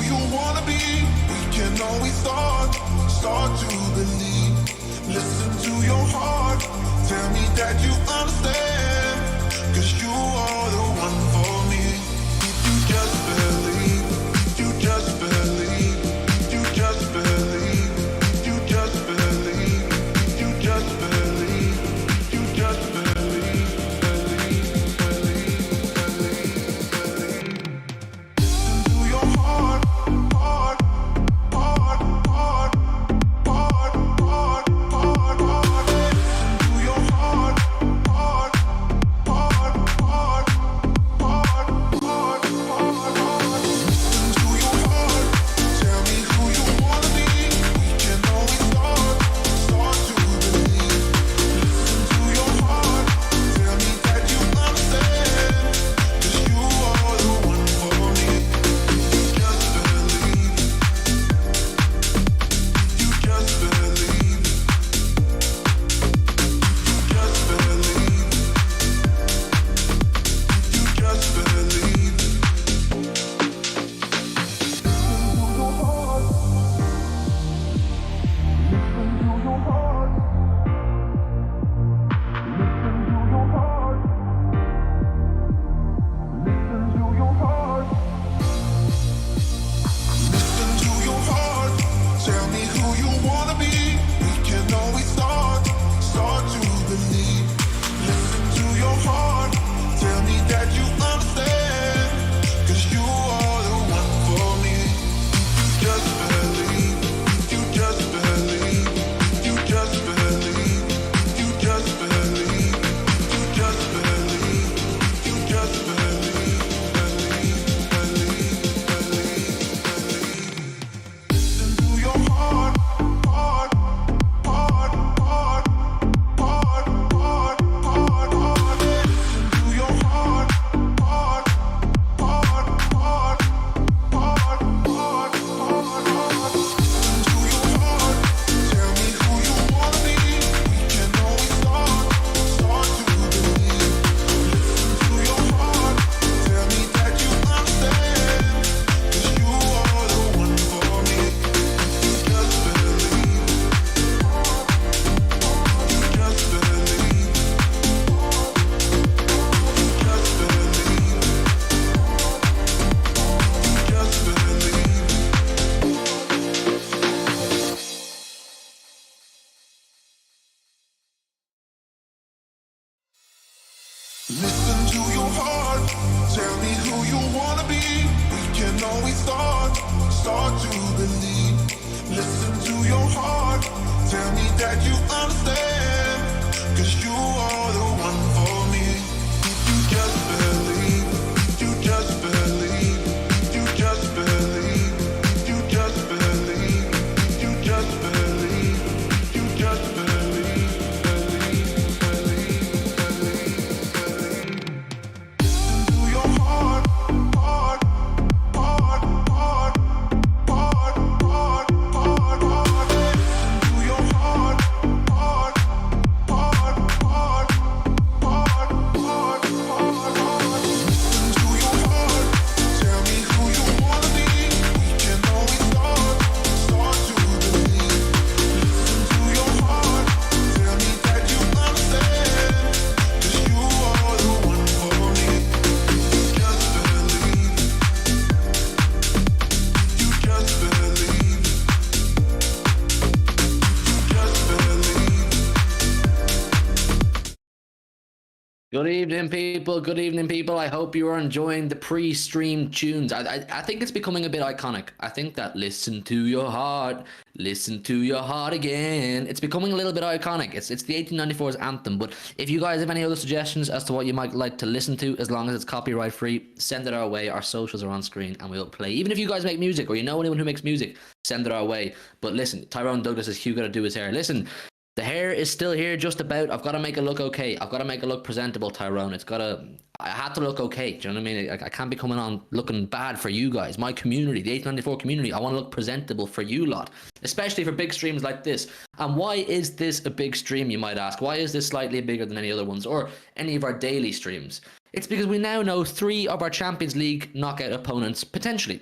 you wanna be. We can always start to believe. Listen to your heart, tell me that you understand. 'Cause you are the one for me. If you just believe, if you just believe, if you just believe, if you just believe, if you just believe, if you just believe, Listen to your heart, heart, heart, heart, heart, heart, heart, heart. Listen to your heart, heart, heart, heart, heart, heart, heart, heart. Listen to your heart, tell me who you wanna be. We can always start to believe. Listen to your heart, tell me that you understand. 'Cause you are the one for me. If you just believe, if you just believe, if you just believe, if you just believe. Listen to your heart, listen to your heart, listen to your heart, listen to your heart, listen to your heart, tell me who you wanna be. We can always start to believe. Listen to your heart, tell me that you understand. 'Cause you are the one for me. If you just believe, if you just believe, if you just believe, if you just believe, if you just believe, if you just believe, believe. Listen to your heart, heart, heart, heart, heart, heart, heart, heart. Listen to your heart, heart, heart, heart, heart, heart, heart, heart. Listen to your heart, tell me who you wanna be. We can always start to believe. Listen to your heart, tell me that you understand. 'Cause you are the one for me. If you just believe, if you just believe, if you just believe, if you just believe. Listen to your heart, tell me who you wanna be. We can always start to believe. Listen to your heart, tell me that you understand. 'Cause you are the one for me. If you just believe, if you just believe, if you just believe, if you just believe, if you just believe, if you just believe, Listen to your heart, heart, heart, heart, heart, heart, heart, heart. Listen to your heart, heart, heart, heart, heart, heart, heart, heart. Listen to your heart, tell me who you wanna be. We can always start to believe. Listen to your heart, tell me that you understand. 'Cause you are the one for me. If you just believe, if you just believe, if you just believe. Good evening, people. Good evening, people. I hope you are enjoying the pre-stream tunes. I think it's becoming a bit iconic. I think that listen to your heart again. It's becoming a little bit iconic. It's the 1894's anthem. But if you guys have any other suggestions as to what you might like to listen to, as long as it's copyright free, send it our way. Our socials are on screen and we'll play. Even if you guys make music or you know anyone who makes music, send it our way. But listen, Tyrone Douglas says Hugh got to do his hair. Listen. The hair is still here just about. I've got to make it look okay. I've got to make it look presentable, Tyrone. I had to look okay. Do you know what I mean? I can't be coming on looking bad for you guys. My community, the 1894 community, I want to look presentable for you lot. Especially for big streams like this. And why is this a big stream, you might ask? Why is this slightly bigger than any other ones? Or any of our daily streams? It's because we now know 3 of our Champions League knockout opponents, potentially.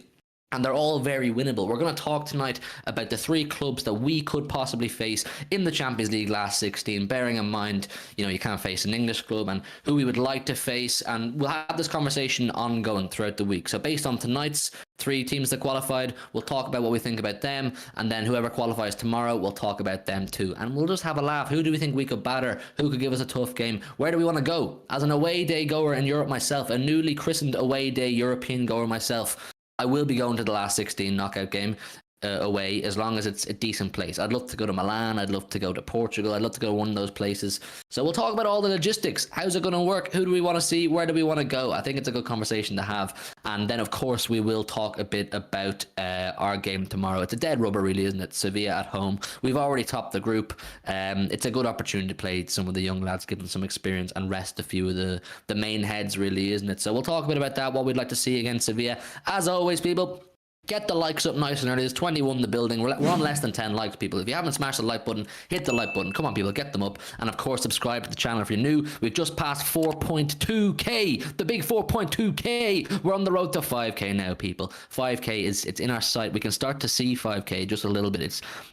and they're all very winnable. We're going to talk tonight about the 3 clubs that we could possibly face in the Champions League last 16, bearing in mind, you can't face an English club, and who we would like to face, and we'll have this conversation ongoing throughout the week. So based on tonight's 3 teams that qualified, we'll talk about what we think about them, and then whoever qualifies tomorrow, we'll talk about them too, and we'll just have a laugh. Who do we think we could batter? Who could give us a tough game? Where do we want to go? As an away day goer in Europe myself, a newly christened away day European goer myself, I will be going to the last 16 knockout game away, as long as it's a decent place. I'd love to go to Milan. I'd love to go to Portugal. I'd love to go to one of those places. So we'll talk about all the logistics. How's it going to work? Who do we want to see? Where do we want to go? I think it's a good conversation to have. And then, of course, we will talk a bit about our game tomorrow. It's a dead rubber, really, isn't it? Sevilla at home. We've already topped the group. It's a good opportunity to play some of the young lads, give them some experience, and rest a few of the main heads, really, isn't it? So we'll talk a bit about that, what we'd like to see against Sevilla. As always, people, get the likes up nice and early. There's 21 in the building. We're on less than 10 likes, people. If you haven't smashed the like button, hit the like button. Come on, people, get them up. And of course, subscribe to the channel if you're new. We've just passed 4.2k, the big 4.2k. We're on the road to 5k now, people. 5k it's in our sight. We can start to see 5k just a little bit.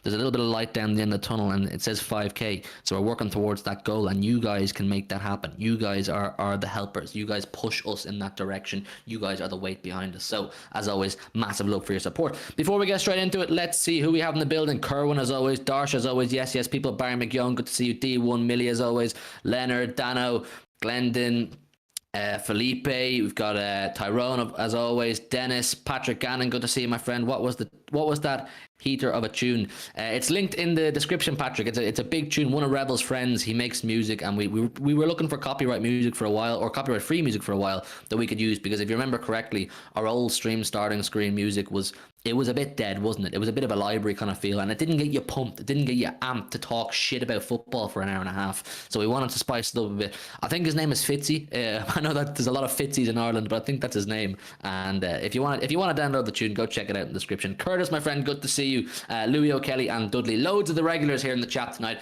There's a little bit of light down the end of the tunnel, and it says 5k. So we're working towards that goal, and you guys can make that happen. You guys are the helpers. You guys push us in that direction. You guys are the weight behind us. So as always, massive love for your support. Before we get straight into it, let's see who we have in the building. Kerwin, as always. Darsh, as always. Yes, people. Barry McYoung, good to see you. D1 Millie, as always. Leonard, Dano, Glendon, Felipe. We've got Tyrone, as always. Dennis, Patrick Gannon, good to see you, my friend. What was that heater of a tune? It's linked in the description, Patrick. It's a big tune. One of Rebel's friends, he makes music, and we were looking for copyright music for a while, or copyright free music for a while, that we could use, because if you remember correctly, our old stream starting screen music was a bit dead, wasn't it? It was a bit of a library kind of feel, and it didn't get you pumped. It didn't get you amped to talk shit about football for an hour and a half. So we wanted to spice it up a bit. I think his name is Fitzy. I know that there's a lot of Fitzys in Ireland, but I think that's his name. And if you want to download the tune, go check it out in the description. Curtis, my friend, good to see you. Louis O'Kelly and Dudley. Loads of the regulars here in the chat tonight.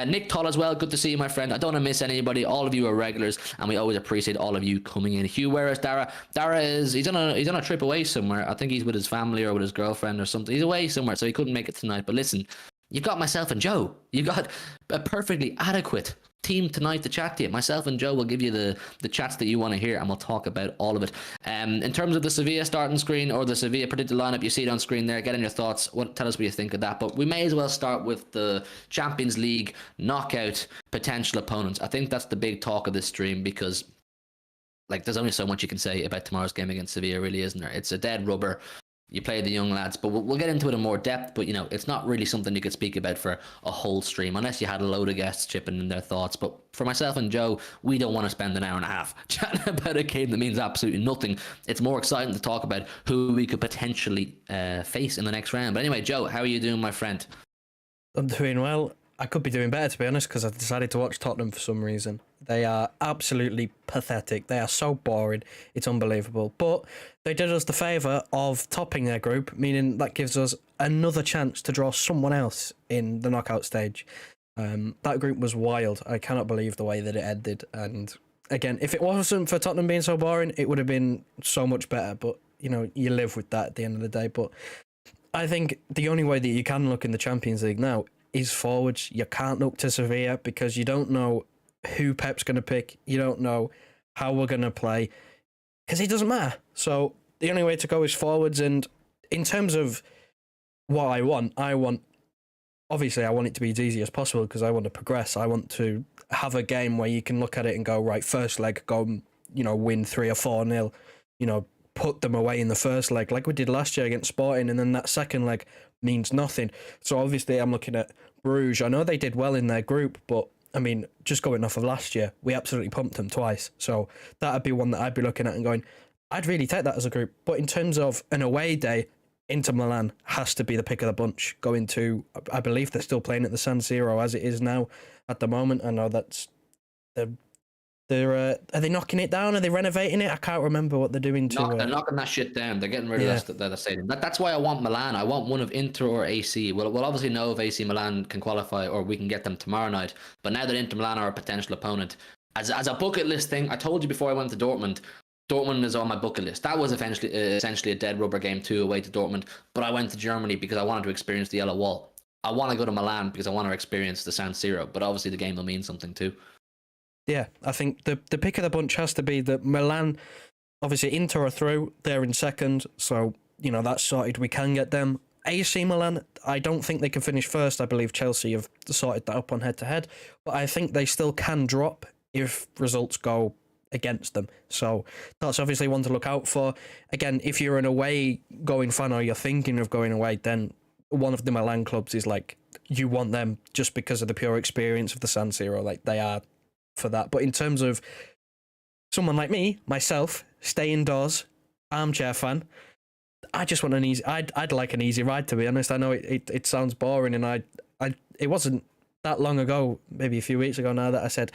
Nick Toll as well, good to see you, my friend. I don't want to miss anybody. All of you are regulars, and we always appreciate all of you coming in. Hugh, where is Dara? Dara he's on a trip away somewhere. I think he's with his family or with his girlfriend or something. He's away somewhere, so he couldn't make it tonight. But listen, you got myself and Joe. You got a perfectly adequate team tonight to chat to you. Myself and Joe will give you the chats that you want to hear, and we'll talk about all of it. In terms of the Sevilla starting screen, or the Sevilla predicted lineup, you see it on screen there. Get in your thoughts. Tell us what you think of that. But we may as well start with the Champions League knockout potential opponents. I think that's the big talk of this stream, because there's only so much you can say about tomorrow's game against Sevilla, really, isn't there? It's a dead rubber. You play the young lads, but we'll get into it in more depth. But it's not really something you could speak about for a whole stream, unless you had a load of guests chipping in their thoughts. But for myself and Joe, we don't want to spend an hour and a half chatting about a game that means absolutely nothing. It's more exciting to talk about who we could potentially face in the next round. But anyway, Joe, how are you doing, my friend? I'm doing well. I could be doing better, to be honest, because I've decided to watch Tottenham for some reason. They are absolutely pathetic. They are so boring. It's unbelievable. But they did us the favour of topping their group, meaning that gives us another chance to draw someone else in the knockout stage. That group was wild. I cannot believe the way that it ended. And again, if it wasn't for Tottenham being so boring, it would have been so much better. But, you live with that at the end of the day. But I think the only way that you can look in the Champions League now is forwards. You can't look to Sevilla, because you don't know who Pep's going to pick. You don't know how we're going to play, because it doesn't matter. So the only way to go is forwards. And in terms of what I want obviously I want it to be as easy as possible, because I want to progress. I want to have a game where you can look at it and go, right, first leg, go, win 3 or 4-0, put them away in the first leg like we did last year against Sporting, and then that second leg means nothing. So obviously I'm looking at Bruges. I know they did well in their group, but I mean, just going off of last year, we absolutely pumped them twice. So that'd be one that I'd be looking at and going, I'd really take that as a group. But in terms of an away day, Inter Milan has to be the pick of the bunch. Going to, I believe they're still playing at the San Siro as it is now at the moment. I know that's are they knocking it down? Are they renovating it? I can't remember what they're doing to. They're knocking that shit down. They're getting rid of that stadium. That's why I want Milan. I want one of Inter or AC. We'll obviously know if AC Milan can qualify, or we can get them tomorrow night. But now that Inter Milan are a potential opponent, as a bucket list thing, I told you before I went to Dortmund, Dortmund is on my bucket list. That was essentially a dead rubber game 2 away to Dortmund, but I went to Germany because I wanted to experience the yellow wall. I want to go to Milan because I want to experience the San Siro, but obviously the game will mean something too. Yeah, I think the pick of the bunch has to be that Milan. Obviously, Inter are through. They're in second, so that's sorted. We can get them. AC Milan, I don't think they can finish first. I believe Chelsea have sorted that up on head-to-head, but I think they still can drop if results go against them. So that's obviously one to look out for. Again, if you're an away going fan or you're thinking of going away, then one of the Milan clubs is like, you want them just because of the pure experience of the San Siro. Like, they are for that. But in terms of someone like me, myself, stay indoors, armchair fan, I just want an easy. I'd like an easy ride, to be honest. I know it sounds boring, and it wasn't that long ago, maybe a few weeks ago now, that I said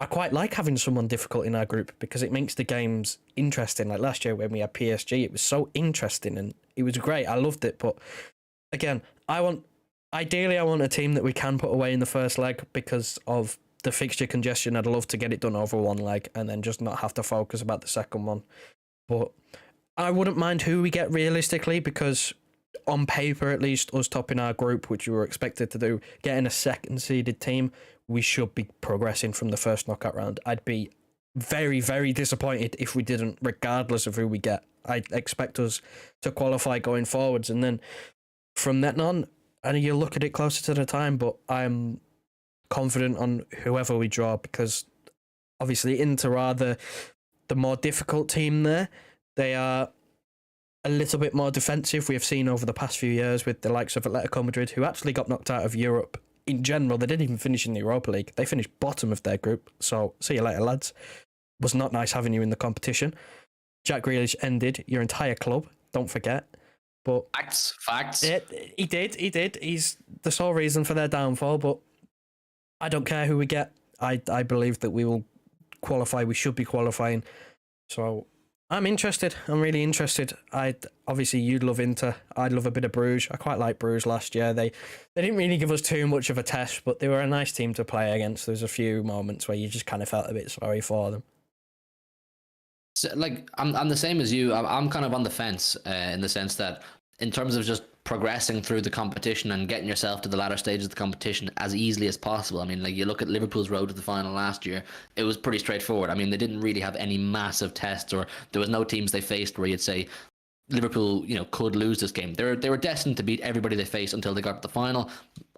I quite like having someone difficult in our group because it makes the games interesting. Like last year when we had PSG, it was so interesting and it was great. I loved it. But again, ideally I want a team that we can put away in the first leg because of the fixture congestion. I'd love to get it done over one leg and then just not have to focus about the second one. But I wouldn't mind who we get realistically, because on paper, at least, us topping our group, which we were expected to do, getting a second seeded team, we should be progressing from the first knockout round. I'd be very, very disappointed if we didn't, regardless of who we get. I expect us to qualify going forwards, and then from then on, and you look at it closer to the time, but I'm confident on whoever we draw, because obviously Inter are the more difficult team there. They are a little bit more defensive. We have seen over the past few years with the likes of Atletico Madrid, who actually got knocked out of Europe in general. They didn't even finish in the Europa League. They finished bottom of their group. So see you later, lads. Was not nice having you in the competition. Jack Grealish ended your entire club. Don't forget. But Facts. He did. He's the sole reason for their downfall. But I don't care who we get. I believe that we will qualify. We should be qualifying. So I'm interested. I'm really interested. Obviously you'd love Inter. I'd love a bit of Bruges. I quite like Bruges last year. They didn't really give us too much of a test, but they were a nice team to play against. There's a few moments where you just kind of felt a bit sorry for them. So, like, I'm the same as you. I'm kind of on the fence in the sense that in terms of just progressing through the competition and getting yourself to the latter stages of the competition as easily as possible. I mean, like, you look at Liverpool's road to the final last year, it was pretty straightforward. I mean, they didn't really have any massive tests, or there was no teams they faced where you'd say Liverpool, could lose this game. They were destined to beat everybody they faced until they got to the final.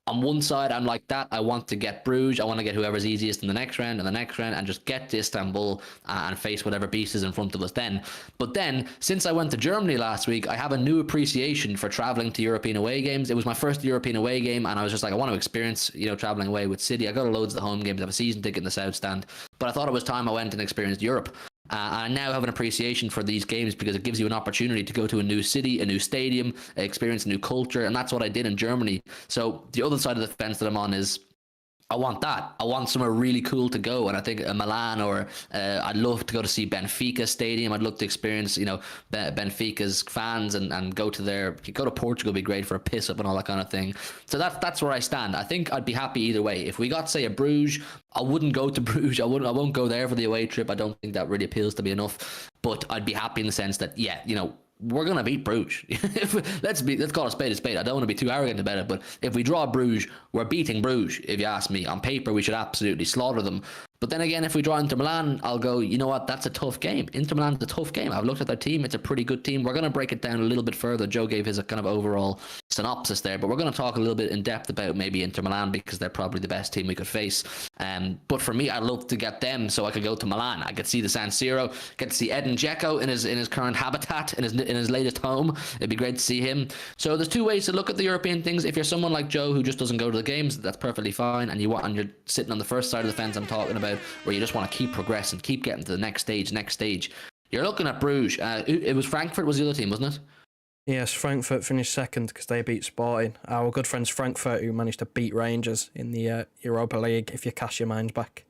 On one side, I'm like that. I want to get Bruges. I want to get whoever's easiest in the next round and just get to Istanbul and face whatever beast is in front of us then. But then, since I went to Germany last week, I have a new appreciation for traveling to European away games. It was my first European away game, and I was just like, I want to experience, traveling away with City. I go to loads of the home games. I have a season ticket in the South Stand. But I thought it was time I went and experienced Europe. I now have an appreciation for these games because it gives you an opportunity to go to a new city, a new stadium, experience a new culture, and that's what I did in Germany. So the other side of the fence that I'm on is I want that. I want somewhere really cool to go, and I think Milan, or I'd love to go to see Benfica Stadium. I'd love to experience, Benfica's fans and go to Portugal. Would be great for a piss up and all that kind of thing. So that's where I stand. I think I'd be happy either way. If we got, say, a Bruges, I wouldn't go to Bruges. I won't go there for the away trip. I don't think that really appeals to me enough. But I'd be happy in the sense that, we're going to beat Bruges. Let's call a spade a spade. I don't want to be too arrogant about it, but if we draw Bruges, we're beating Bruges, if you ask me. On paper, we should absolutely slaughter them. But then again, if we draw Inter Milan, I'll go, you know what, that's a tough game. Inter Milan's a tough game. I've looked at their team. It's a pretty good team. We're going to break it down a little bit further. Joe gave his kind of overall synopsis there, but we're going to talk a little bit in depth about maybe Inter Milan because they're probably the best team we could face. But for me, I'd love to get them so I could go to Milan. I could see the San Siro, get to see Edin Dzeko in his current habitat, in his latest home. It'd be great to see him. So there's two ways to look at the European things. If you're someone like Joe who just doesn't go to the games, that's perfectly fine, and you're sitting on the first side of the fence I'm talking about, where you just want to keep progressing, keep getting to the next stage. You're looking at Bruges. It was Frankfurt was the other team, wasn't it? Yes, Frankfurt finished second because they beat Sporting. Our good friends Frankfurt, who managed to beat Rangers in the Europa League, if you cast your minds back.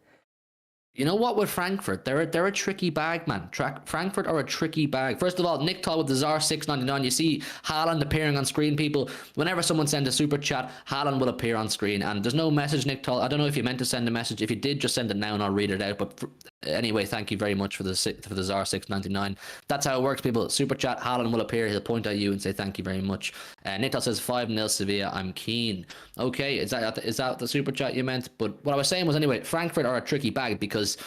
You know what with Frankfurt? They're a tricky bag, man. Frankfurt are a tricky bag. First of all, Nick Toll with the ZAR 699. You see Haaland appearing on screen, people. Whenever someone sends a super chat, Haaland will appear on screen. And there's no message, Nick Toll. I don't know if you meant to send a message. If you did, just send it now and I'll read it out. But Anyway, thank you very much for the ZAR 699. That's how it works, people. Super chat, Haaland will appear. He'll point at you and say thank you very much. Nital says 5-0 Sevilla. I'm keen. Okay, is that the super chat you meant? But what I was saying was, anyway, Frankfurt are a tricky bag because,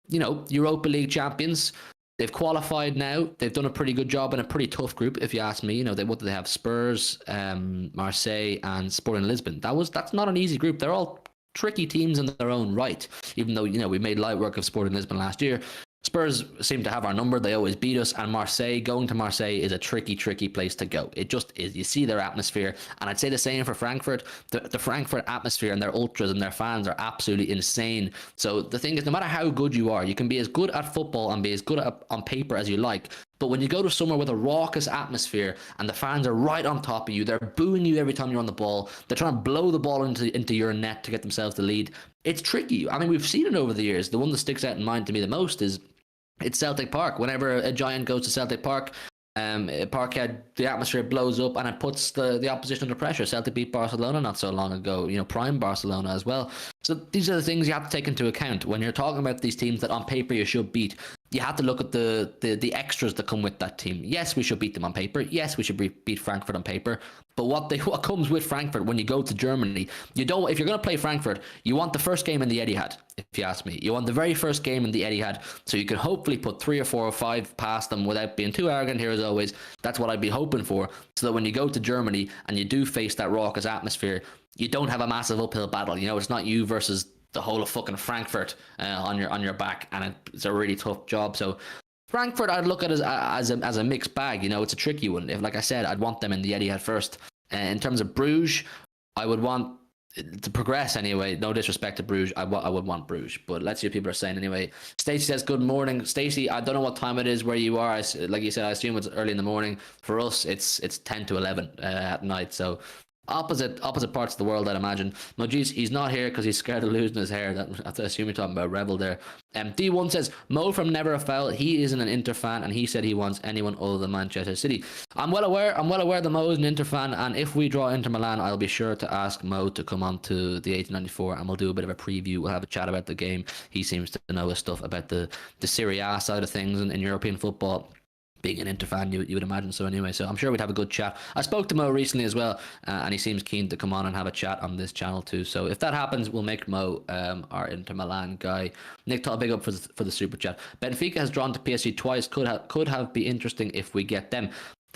you know, Europa League champions. They've qualified now. They've done a pretty good job in a pretty tough group, if you ask me. You know, what do they have? Spurs, Marseille, and Sporting Lisbon. That's not an easy group. They're all tricky teams in their own right, even though, you know, we made light work of Sporting Lisbon last year. Spurs seem to have our number. They always beat us. And Marseille, going to Marseille is a tricky place to go. It just is. You see their atmosphere. And I'd say the same for Frankfurt. The Frankfurt atmosphere and their ultras and their fans are absolutely insane. So the thing is, no matter how good you are, you can be as good at football and be as good on paper as you like. But when you go to somewhere with a raucous atmosphere and the fans are right on top of you, they're booing you every time you're on the ball. They're trying to blow the ball into your net to get themselves the lead. It's tricky. I mean, we've seen it over the years. The one that sticks out in mind to me the most is it's Celtic Park. Whenever a giant goes to Celtic Park, Parkhead, the atmosphere blows up and it puts the opposition under pressure. Celtic beat Barcelona not so long ago, you know, prime Barcelona as well. So these are the things you have to take into account when you're talking about these teams that on paper you should beat. You have to look at the extras that come with that team. Yes, we should beat them on paper. Yes, we should beat Frankfurt on paper. But what comes with Frankfurt when you go to Germany, if you're going to play Frankfurt, you want the first game in the Etihad, if you ask me. You want the very first game in the Etihad, so you can hopefully put 3 or 4 or 5 past them without being too arrogant here as always. That's what I'd be hoping for, so that when you go to Germany and you do face that raucous atmosphere, you don't have a massive uphill battle. You know, it's not you versus the whole of fucking Frankfurt on your back, and it's a really tough job. So Frankfurt, I'd look at as a mixed bag. You know, it's a tricky one. If, like I said, I'd want them in the Etihad first. In terms of Bruges, I would want to progress anyway. No disrespect to Bruges, I would want Bruges, but let's see what people are saying anyway. Stacey says good morning. Stacey, I don't know what time it is where you are. Like you said, I assume it's early in the morning. For us, it's 10 to 11 at night. So opposite parts of the world, I'd imagine. No, geez, he's not here because he's scared of losing his hair. I assume you're talking about Rebel there. D1 says Mo from Never a Foul. He isn't an Inter fan, and he said he wants anyone other than Manchester City. I'm well aware that Mo is an Inter fan, and if we draw Inter Milan, I'll be sure to ask Mo to come on to the 1894, and we'll do a bit of a preview. We'll have a chat about the game. He seems to know his stuff about the Serie A side of things in European football. Being an Inter fan, you would imagine so anyway. So I'm sure we'd have a good chat. I spoke to Mo recently as well, and he seems keen to come on and have a chat on this channel too. So if that happens, we'll make Mo our Inter Milan guy. Nick Todd, big up for the super chat. Benfica has drawn to PSG twice. Could have be interesting if we get them.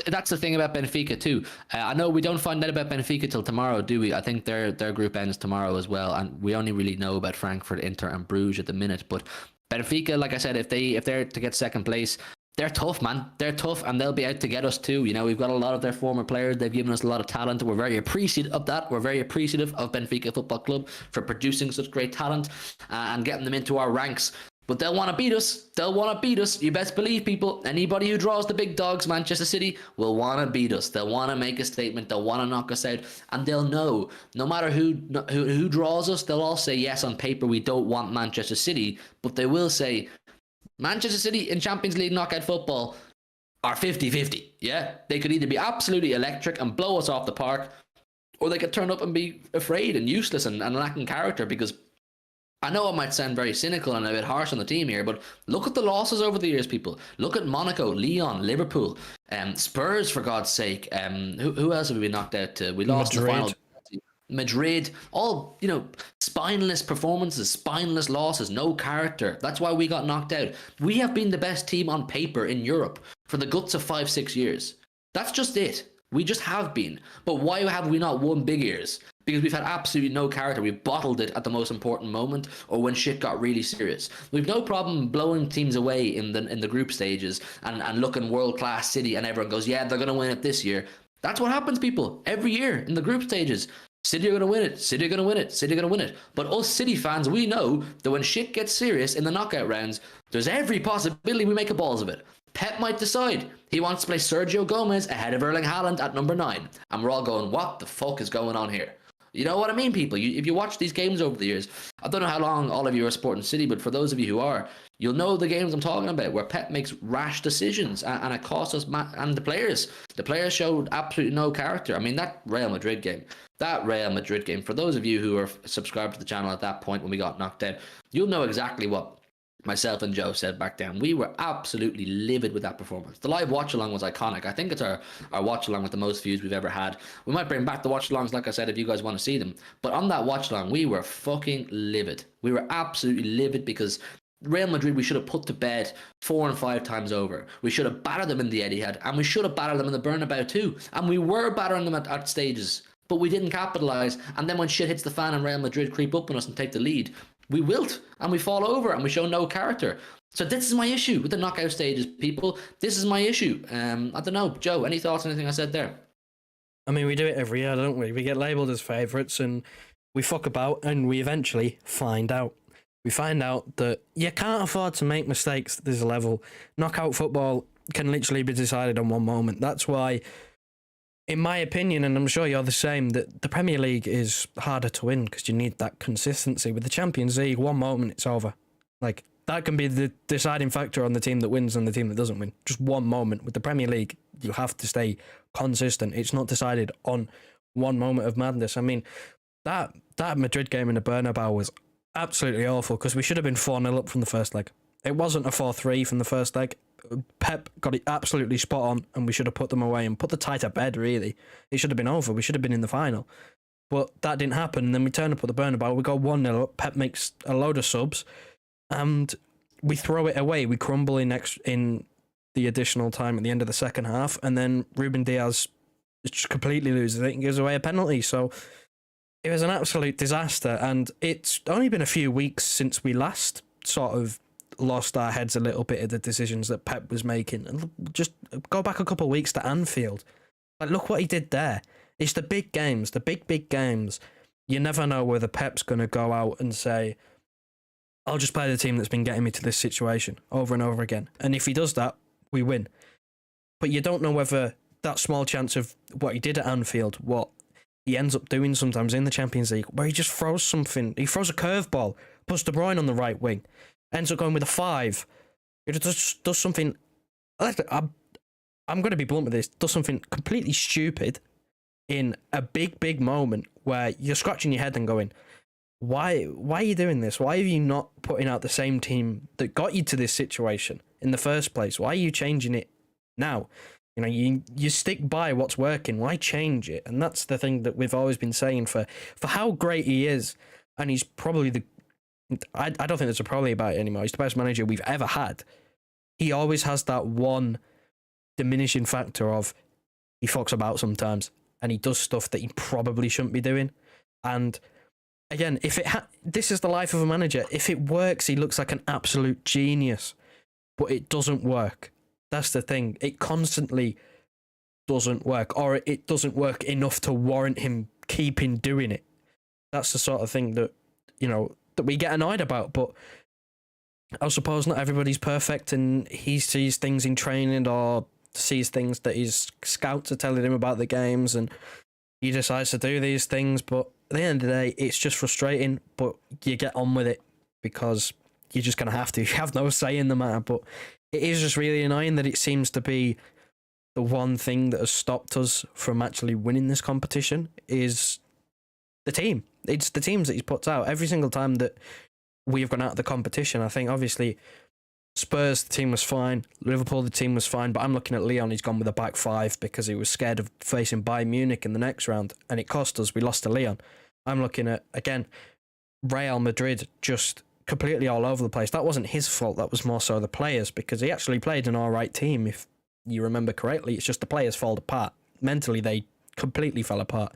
That's the thing about Benfica too. I know we don't find out about Benfica till tomorrow, do we? I think their group ends tomorrow as well, and we only really know about Frankfurt, Inter, and Bruges at the minute. But Benfica, like I said, if they're to get second place, they're tough, man. They're tough, and they'll be out to get us too. You know, we've got a lot of their former players. They've given us a lot of talent. We're very appreciative of that. We're very appreciative of Benfica Football Club for producing such great talent and getting them into our ranks. But they'll want to beat us. They'll want to beat us. You best believe, people. Anybody who draws the big dogs, Manchester City, will want to beat us. They'll want to make a statement. They'll want to knock us out. And they'll know, no matter who draws us, they'll all say, yes, on paper, we don't want Manchester City. But they will say, Manchester City in Champions League knockout football are 50-50. Yeah, they could either be absolutely electric and blow us off the park, or they could turn up and be afraid and useless and lacking character. Because I know it might sound very cynical and a bit harsh on the team here, but look at the losses over the years, people. Look at Monaco, Lyon, Liverpool, Spurs, for God's sake. Who else have we knocked out to? We lost the final. Madrid, all, you know, spineless performances, spineless losses, no character. That's why we got knocked out. We have been the best team on paper in Europe for the guts of 5-6 years. That's just it. We just have been. But why have we not won big ears? Because we've had absolutely no character. We've bottled it at the most important moment, or when shit got really serious. We've no problem blowing teams away in the group stages and looking world-class City, and everyone goes, yeah, they're going to win it this year. That's what happens, people, every year in the group stages. City are going to win it. City are going to win it. City are going to win it. But us City fans, we know that when shit gets serious in the knockout rounds, there's every possibility we make a balls of it. Pep might decide he wants to play Sergio Gomez ahead of Erling Haaland at number 9. And we're all going, what the fuck is going on here? You know what I mean, people? If you watch these games over the years, I don't know how long all of you are supporting City, but for those of you who are, you'll know the games I'm talking about, where Pep makes rash decisions, and it costs us, and the players showed absolutely no character. I mean, that Real Madrid game, for those of you who are subscribed to the channel at that point when we got knocked out, you'll know exactly what myself and Joe said back then, we were absolutely livid with that performance. The live watch along was iconic. I think it's our watch along with the most views we've ever had. We might bring back the watch alongs, like I said, if you guys want to see them. But on that watch along, we were fucking livid. We were absolutely livid because Real Madrid, we should have put to bed 4 and 5 times over. We should have battered them in the Etihad, and we should have battered them in the Bernabeu too. And we were battering them at stages, but we didn't capitalise. And then when shit hits the fan and Real Madrid creep up on us and take the lead, we wilt and we fall over and we show no character. So this is my issue with the knockout stages, people. This is my issue. I don't know, Joe, any thoughts on anything I said there? I mean, we do it every year, don't we? We get labelled as favourites and we fuck about and we eventually find out. We find out that you can't afford to make mistakes at this level. Knockout football can literally be decided on one moment. That's why, in my opinion, and I'm sure you're the same, that the Premier League is harder to win because you need that consistency. With the Champions League, one moment it's over. Like, that can be the deciding factor on the team that wins and the team that doesn't win. Just one moment. With the Premier League, you have to stay consistent. It's not decided on one moment of madness. I mean, that Madrid game in the Bernabeu was absolutely awful because we should have been 4-0 up from the first leg. It wasn't a 4-3 from the first leg. Pep got it absolutely spot on and we should have put them away and put the tie to bed, really. It should have been over. We should have been in the final. But that didn't happen. And then we turn up at the Bernabeu. We go 1-0 up. Pep makes a load of subs and we throw it away. We crumble in the additional time at the end of the second half. And then Ruben Diaz just completely loses it and gives away a penalty. So it was an absolute disaster. And it's only been a few weeks since we last sort of lost our heads a little bit at the decisions that Pep was making. And just go back a couple of weeks to Anfield. Like, look what he did there. It's the big games, the big games. You never know whether Pep's going to go out and say, I'll just play the team that's been getting me to this situation over and over again. And if he does that, we win. But you don't know whether that small chance of what he did at Anfield, what he ends up doing sometimes in the Champions League, where he just throws something. He throws a curveball, puts De Bruyne on the right wing, ends up going with a 5. It just does something. I'm going to be blunt with this. Does something completely stupid in a big moment where you're scratching your head and going, why are you doing this? Why are you not putting out the same team that got you to this situation in the first place? Why are you changing it now? You know, you stick by what's working. Why change it? And that's the thing that we've always been saying for how great he is. And he's probably I don't think there's a probably about it anymore. He's the best manager we've ever had. He always has that one diminishing factor of he fucks about sometimes and he does stuff that he probably shouldn't be doing. And again, if this is the life of a manager. If it works, he looks like an absolute genius, but it doesn't work. That's the thing. It constantly doesn't work, or it doesn't work enough to warrant him keeping doing it. That's the sort of thing that, you know, that we get annoyed about. But I suppose not everybody's perfect, and he sees things in training or sees things that his scouts are telling him about the games, and he decides to do these things. But at the end of the day, it's just frustrating, but you get on with it because you're just going to have to. You have no say in the matter. But it is just really annoying that it seems to be the one thing that has stopped us from actually winning this competition is the team. It's the teams that he's put out. Every single time that we've gone out of the competition, I think obviously Spurs, the team was fine. Liverpool, the team was fine. But I'm looking at Leon, he's gone with a back 5 because he was scared of facing Bayern Munich in the next round. And it cost us. We lost to Leon. I'm looking at, again, Real Madrid just completely all over the place. That wasn't his fault. That was more so the players, because he actually played an all right team, if you remember correctly. It's just the players fall apart. Mentally, they completely fell apart.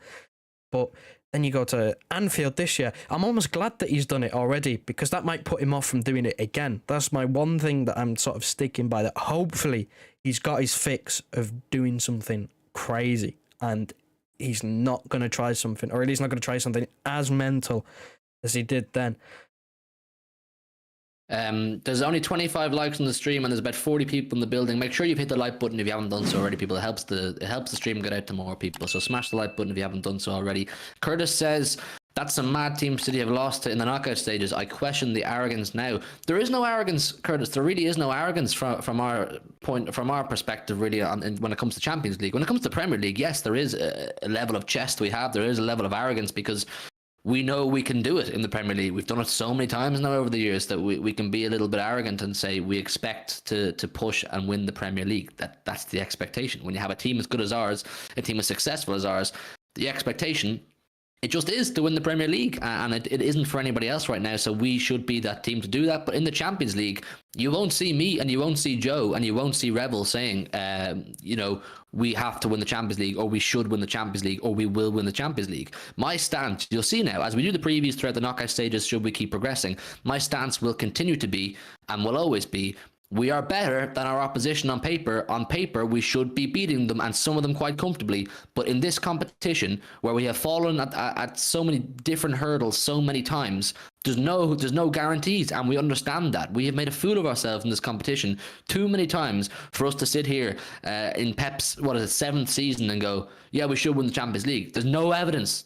But then you go to Anfield this year. I'm almost glad that he's done it already, because that might put him off from doing it again. That's my one thing that I'm sort of sticking by, that hopefully he's got his fix of doing something crazy and he's not going to try something, or at least not going to try something as mental as he did then. There's only 25 likes on the stream and there's about 40 people in the building. Make sure you've hit the like button if you haven't done so already, people. It helps the stream get out to more people. So smash the like button if you haven't done so already. Curtis says, that's a mad team City have lost to in the knockout stages. I question the arrogance now. There is no arrogance, Curtis. There really is no arrogance from our perspective, really, when it comes to Champions League. When it comes to Premier League, yes, there is a level of chest we have. There is a level of arrogance because we know we can do it in the Premier League. We've done it so many times now over the years that we can be a little bit arrogant and say we expect to push and win the Premier League. That's the expectation. When you have a team as good as ours, a team as successful as ours, the expectation, it just is to win the Premier League, and it isn't for anybody else right now. So we should be that team to do that. But in the Champions League, you won't see me and you won't see Joe and you won't see Rebel saying, we have to win the Champions League, or we should win the Champions League, or we will win the Champions League. My stance, you'll see now, as we do the previews throughout the knockout stages, should we keep progressing, my stance will continue to be, and will always be, we are better than our opposition on paper. On paper, we should be beating them, and some of them quite comfortably. But in this competition, where we have fallen at so many different hurdles so many times, there's no guarantees, and we understand that. We have made a fool of ourselves in this competition too many times for us to sit here in Pep's, 7th season and go, yeah, we should win the Champions League. There's no evidence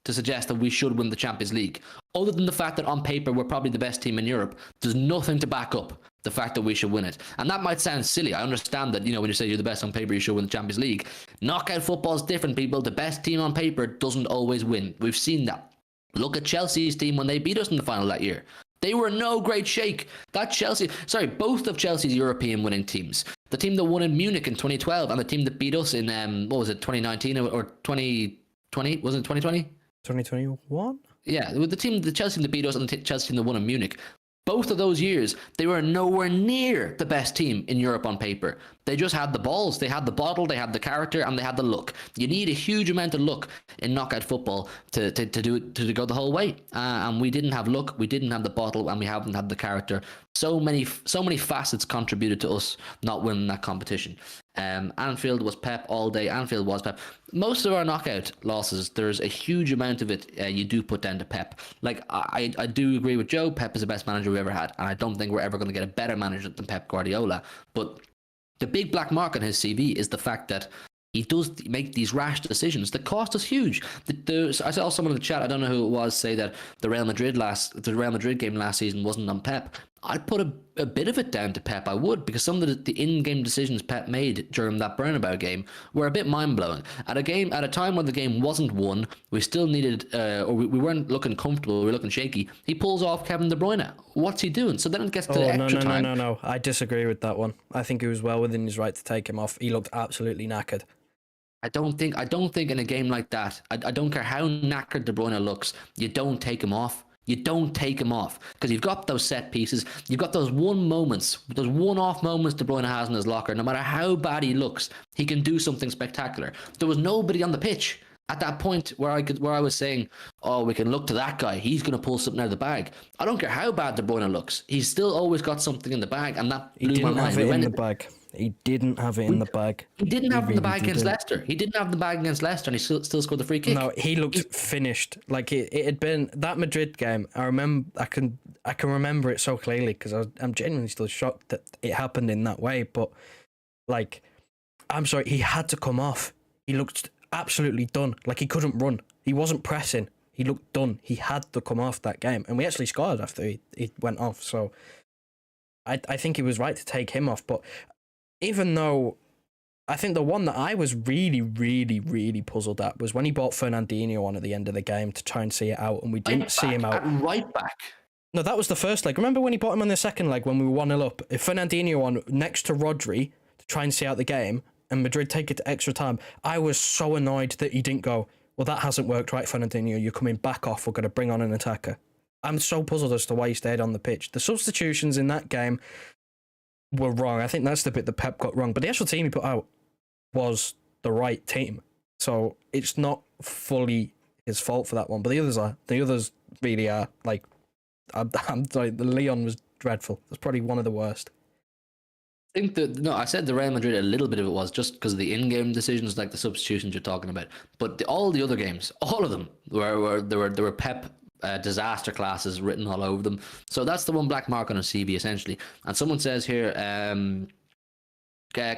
to suggest that we should win the Champions League. Other than the fact that on paper, we're probably the best team in Europe, there's nothing to back up the fact that we should win it. And that might sound silly. I understand that, when you say you're the best on paper, you should win the Champions League. Knockout football is different, people. The best team on paper doesn't always win. We've seen that. Look at Chelsea's team when they beat us in the final that year. They were in no great shake. Both of Chelsea's European winning teams. The team that won in Munich in 2012 and the team that beat us in, 2019 or 2020? Was it 2020? 2021? Yeah, with the Chelsea team that beat us and the Chelsea team that won in Munich. Both of those years, they were nowhere near the best team in Europe on paper. They just had the balls, they had the bottle, they had the character, and they had the luck. You need a huge amount of luck in knockout football to go the whole way. And we didn't have luck, we didn't have the bottle, and we haven't had the character. So many facets contributed to us not winning that competition. Anfield was Pep all day. Anfield was Pep. Most of our knockout losses, there's a huge amount of it you do put down to Pep. Like, I do agree with Joe. Pep is the best manager we ever had, and I don't think we're ever going to get a better manager than Pep Guardiola. But the big black mark on his CV is the fact that he does make these rash decisions that cost us huge. I saw someone in the chat, I don't know who it was, say that the Real Madrid game last season wasn't on Pep. I'd put a bit of it down to Pep, I would, because some of the in-game decisions Pep made during that Bernabeu game were a bit mind-blowing. At a time when the game wasn't won, we still needed, we weren't looking comfortable, we were looking shaky. He pulls off Kevin De Bruyne. What's he doing? So then it gets to extra time. No. I disagree with that one. I think he was well within his right to take him off. He looked absolutely knackered. I don't think in a game like that, I don't care how knackered De Bruyne looks, you don't take him off. You don't take him off because you've got those set pieces. You've got those one-off moments De Bruyne has in his locker. No matter how bad he looks, he can do something spectacular. There was nobody on the pitch at that point where I was saying, oh, we can look to that guy. He's going to pull something out of the bag. I don't care how bad De Bruyne looks. He's still always got something in the bag, and that blew my mind. He didn't have it in the bag. He didn't have it in the bag against Leicester. He didn't have the bag against Leicester, and he still scored the free kick. No, he looked finished. Like it had been that Madrid game. I can remember it so clearly because I'm genuinely still shocked that it happened in that way. But like, I'm sorry, he had to come off. He looked absolutely done. Like he couldn't run. He wasn't pressing. He looked done. He had to come off that game, and we actually scored after he went off. So I think he was right to take him off, but. Even though I think the one that I was really, really, really puzzled at was when he brought Fernandinho on at the end of the game to try and see it out, and we didn't see him out. Right back. No, that was the first leg. Remember when he brought him on the second leg when we were 1-0 up? If Fernandinho on next to Rodri to try and see out the game, and Madrid take it to extra time, I was so annoyed that he didn't go, well, that hasn't worked right, Fernandinho. You're coming back off. We're going to bring on an attacker. I'm so puzzled as to why he stayed on the pitch. The substitutions in that game were wrong. I think that's the bit that Pep got wrong. But the actual team he put out was the right team. So it's not fully his fault for that one. But the others are. The others really are. Like, I'm sorry, the Leon was dreadful. That's probably one of the worst. I think I said the Real Madrid, a little bit of it was just because of the in-game decisions, like the substitutions you're talking about. But all the other games, all of them, there were Pep disaster classes written all over them. So that's the one black mark on a CV essentially. And someone says here,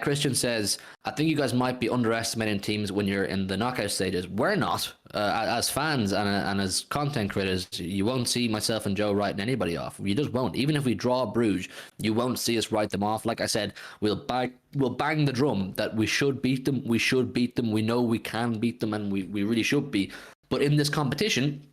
Christian says, I think you guys might be underestimating teams when you're in the knockout stages. We're not. As fans and as content creators, you won't see myself and Joe writing anybody off. You just won't. Even if we draw Bruges, you won't see us write them off. Like I said, we'll bang the drum that we should beat them. We should beat them. We know we can beat them, and we really should be. But in this competition,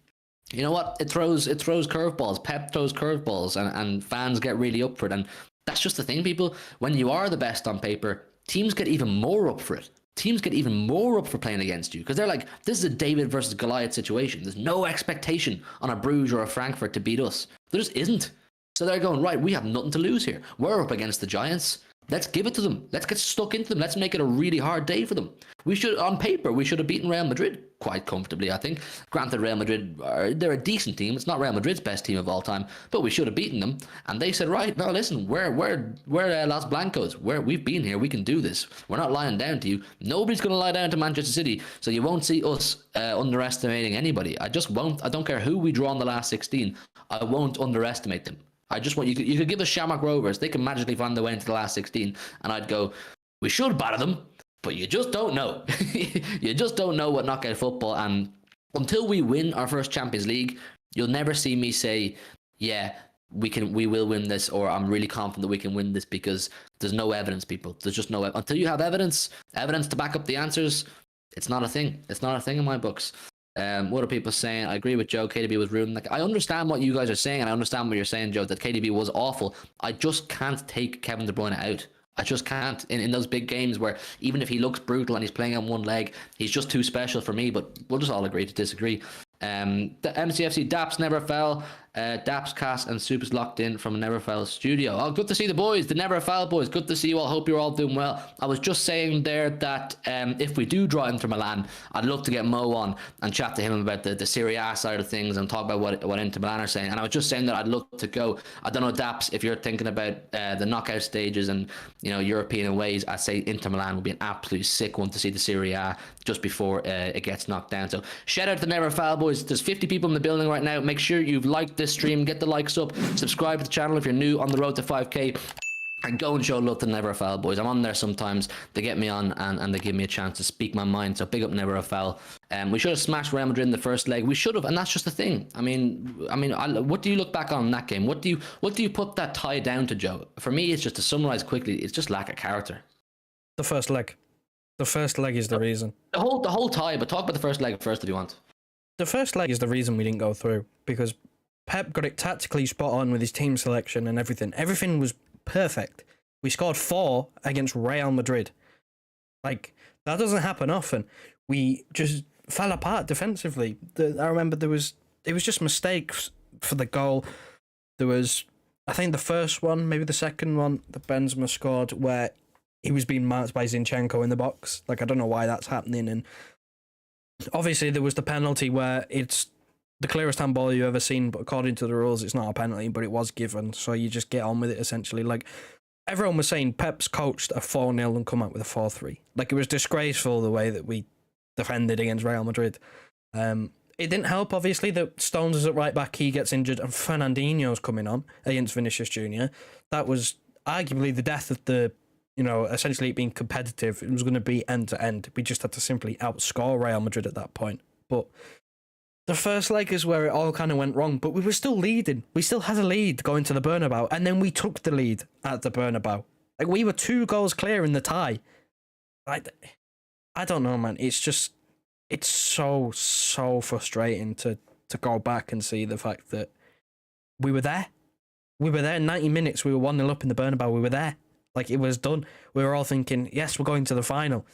you know what? It throws curveballs. Pep throws curveballs, and fans get really up for it. And that's just the thing, people. When you are the best on paper, teams get even more up for it. Teams get even more up for playing against you because they're like, this is a David versus Goliath situation. There's no expectation on a Bruges or a Frankfurt to beat us. There just isn't. So they're going, right, we have nothing to lose here. We're up against the Giants. Let's give it to them. Let's get stuck into them. Let's make it a really hard day for them. We should, on paper, we should have beaten Real Madrid quite comfortably, I think. Granted, Real Madrid, they're a decent team. It's not Real Madrid's best team of all time, but we should have beaten them. And they said, right, no, listen, we're Los Blancos. We've been here. We can do this. We're not lying down to you. Nobody's going to lie down to Manchester City, so you won't see us underestimating anybody. I just won't. I don't care who we draw in the last 16. I won't underestimate them. I just want you could give us Shamrock Rovers. They can magically find their way into the last 16, and I'd go, we should batter them, but you just don't know. You just don't know what knockout football. And until we win our first Champions League, you'll never see me say, yeah, we will win this, or I'm really confident that we can win this, because there's no evidence, people. There's just no until you have evidence to back up the answers. It's not a thing. It's not a thing in my books. What are people saying? I agree with Joe. KDB was ruined. Like, I understand what you guys are saying, and I understand what you're saying, Joe, that KDB was awful. I just can't take Kevin De Bruyne out. I just can't. In those big games where even if he looks brutal and he's playing on one leg, he's just too special for me. But we'll just all agree to disagree. The MCFC Daps never fell. Daps, Cass, and Supers locked in from Never Fell studio. Oh, good to see the boys, the Never Fell boys. Good to see you all. Hope you're all doing well. I was just saying there that if we do draw Inter Milan, I'd love to get Mo on and chat to him about the Serie A side of things and talk about what Inter Milan are saying. And I was just saying that I'd love to go. I don't know, Daps, if you're thinking about the knockout stages and European ways, I'd say Inter Milan would be an absolute sick one to see the Serie A just before it gets knocked down. So shout out to the Never Fell boys. There's 50 people in the building right now. Make sure you've liked this stream, get the likes up, subscribe to the channel if you're new on the road to 5k, and go and show love to the Never Foul boys. I'm on there sometimes. They get me on and they give me a chance to speak my mind. So big up Never Foul. We should have smashed Real Madrid in the first leg. We should have, and that's just the thing. I mean, what do you look back on in that game? What do you put that tie down to, Joe? For me, it's just, to summarize quickly, it's just lack of character. The first leg. The first leg is the reason. The whole tie, but talk about the first leg first if you want. The first leg is the reason we didn't go through, because Pep got it tactically spot on with his team selection and everything. Everything was perfect. We scored 4 against Real Madrid. Like, that doesn't happen often. We just fell apart defensively. I remember it was just mistakes for the goal. There was, I think, the first one, maybe the second one that Benzema scored, where he was being marked by Zinchenko in the box. Like, I don't know why that's happening. And obviously there was the penalty where it's the clearest handball you've ever seen, but according to the rules, it's not a penalty, but it was given. So you just get on with it, essentially. Like, everyone was saying Pep's coached a 4-0 and come out with a 4-3. Like, it was disgraceful the way that we defended against Real Madrid. It didn't help, obviously, that Stones is at right back, he gets injured, and Fernandinho's coming on against Vinicius Jr. That was arguably the death of the, essentially it being competitive. It was going to be end to end. We just had to simply outscore Real Madrid at that point. But the first leg is where it all kind of went wrong, but we were still leading. We still had a lead going to the Bernabeu, and then we took the lead at the Bernabeu. Like, we were 2 goals clear in the tie. I don't know, man. It's just, it's so frustrating to go back and see the fact that we were there. We were there in 90 minutes. We were 1-0 up in the Bernabeu. We were there. Like, it was done. We were all thinking, yes, we're going to the final.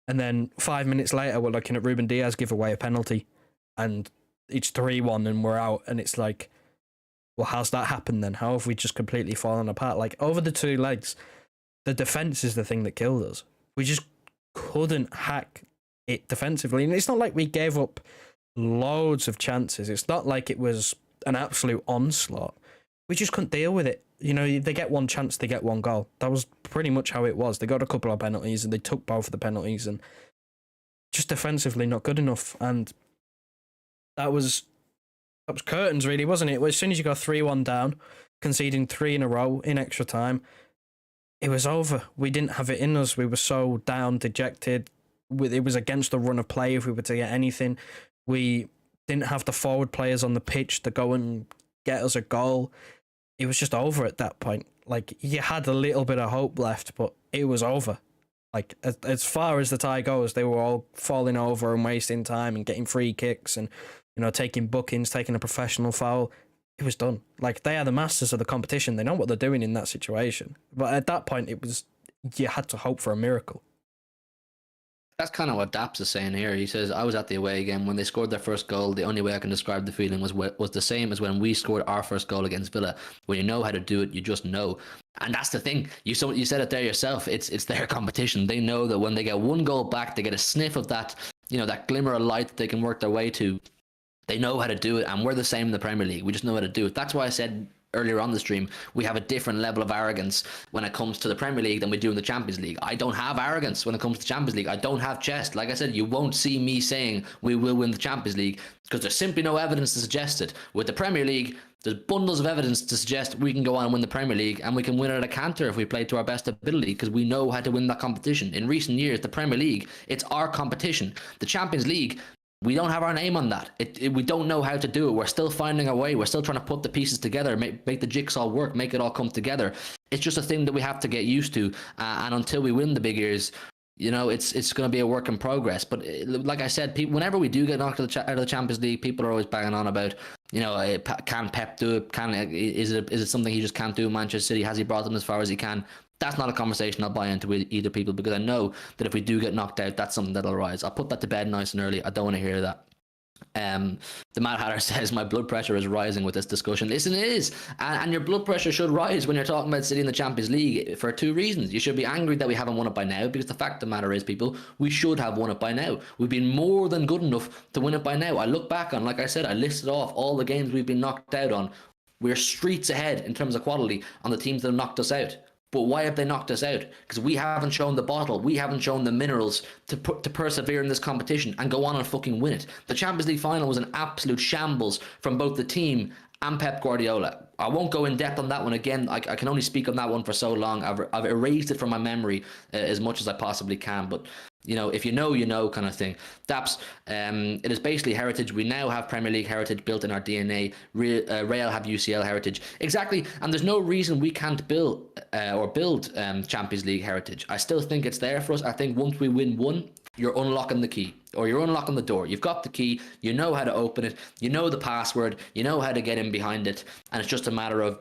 And then 5 minutes later, we're looking at Ruben Diaz give away a penalty. And it's 3-1 and we're out. And it's like, well, how's that happened then? How have we just completely fallen apart? Like, over the 2 legs, the defence is the thing that killed us. We just couldn't hack it defensively. And it's not like we gave up loads of chances. It's not like it was an absolute onslaught. We just couldn't deal with it. They get 1 chance, they get 1 goal. That was pretty much how it was. They got a couple of penalties and they took both of the penalties, and just defensively not good enough. And that was curtains, really, wasn't it? As soon as you go 3-1 down, conceding 3 in a row in extra time, it was over. We didn't have it in us. We were so down, dejected. It was against the run of play if we were to get anything. We didn't have the forward players on the pitch to go and get us a goal. It was just over at that point. Like, you had a little bit of hope left, but it was over. Like, as far as the tie goes, they were all falling over and wasting time and getting free kicks and, taking bookings, taking a professional foul. It was done. Like, they are the masters of the competition. They know what they're doing in that situation. But at that point, you had to hope for a miracle. That's kind of what Daps is saying here. He says, I was at the away game. When they scored their first goal, the only way I can describe the feeling was the same as when we scored our first goal against Villa. When you know how to do it, you just know. And that's the thing. You said it there yourself. It's their competition. They know that when they get one goal back, they get a sniff of that, that glimmer of light that they can work their way to. They know how to do it, and we're the same in the Premier League. We just know how to do it. That's why I said earlier on the stream, we have a different level of arrogance when it comes to the Premier League than we do in the Champions League. I don't have arrogance when it comes to the Champions League. I don't have chest. Like I said, you won't see me saying we will win the Champions League because there's simply no evidence to suggest it. With the Premier League, there's bundles of evidence to suggest we can go on and win the Premier League, and we can win it at a canter if we play to our best ability because we know how to win that competition. In recent years, the Premier League, it's our competition. The Champions League, we don't have our name on that. We don't know how to do it. We're still finding our way. We're still trying to put the pieces together, make the jigsaw work, make it all come together. It's just a thing that we have to get used to. And until we win the big ears, it's going to be a work in progress. But like I said, whenever we do get knocked out of the Champions League, people are always banging on about, can Pep do it? Is it something he just can't do in Manchester City? Has he brought them as far as he can? That's not a conversation I'll buy into with either people because I know that if we do get knocked out, that's something that'll arise. I'll put that to bed nice and early. I don't want to hear that. The Mad Hatter says my blood pressure is rising with this discussion. Listen, it is, and your blood pressure should rise when you're talking about City in the Champions League for two reasons. You should be angry that we haven't won it by now, because the fact of the matter is, people, we should have won it by now. We've been more than good enough to win it by now. I look back on, like I said, I listed off all the games we've been knocked out on. We're streets ahead in terms of quality on the teams that have knocked us out. But why have they knocked us out? Because we haven't shown the bottle. We haven't shown the minerals to persevere in this competition and go on and fucking win it. The Champions League final was an absolute shambles from both the team and Pep Guardiola. I won't go in depth on that one again. I can only speak on that one for so long. I've erased it from my memory as much as I possibly can. But if you know kind of thing. Daps, it is basically heritage. We now have Premier League heritage built in our DNA. Real have UCL heritage. Exactly, and there's no reason we can't build Champions League heritage. I still think it's there for us. I think once we win one, you're unlocking the key, or you're unlocking the door. You've got the key, you know how to open it, you know the password, you know how to get in behind it, and it's just a matter of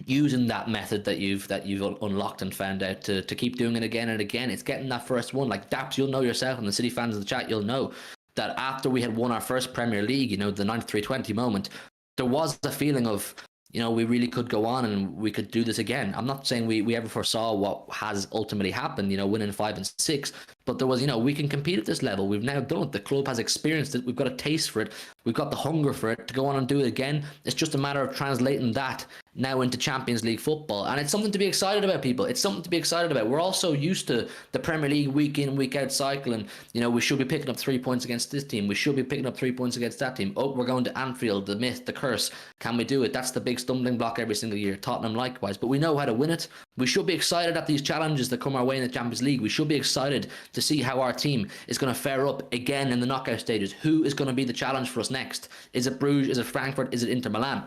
using that method that you've unlocked and found out to keep doing it again and again. It's getting that first one. Like Daps, you'll know yourself, and the City fans in the chat, you'll know that after we had won our first Premier League, the 93-20 moment, there was a feeling of, we really could go on and we could do this again. I'm not saying we ever foresaw what has ultimately happened, winning 5 and 6, but there was, we can compete at this level. We've now done it. The club has experienced it. We've got a taste for it. We've got the hunger for it to go on and do it again. It's just a matter of translating that now into Champions League football. And it's something to be excited about, people. It's something to be excited about. We're all so used to the Premier League week in, week out cycle. And, we should be picking up 3 points against this team. We should be picking up 3 points against that team. Oh, we're going to Anfield, the myth, the curse. Can we do it? That's the big stumbling block every single year. Tottenham likewise. But we know how to win it. We should be excited at these challenges that come our way in the Champions League. We should be excited to see how our team is going to fare up again in the knockout stages. Who is going to be the challenge for us next? Is it Bruges? Is it Frankfurt? Is it Inter Milan?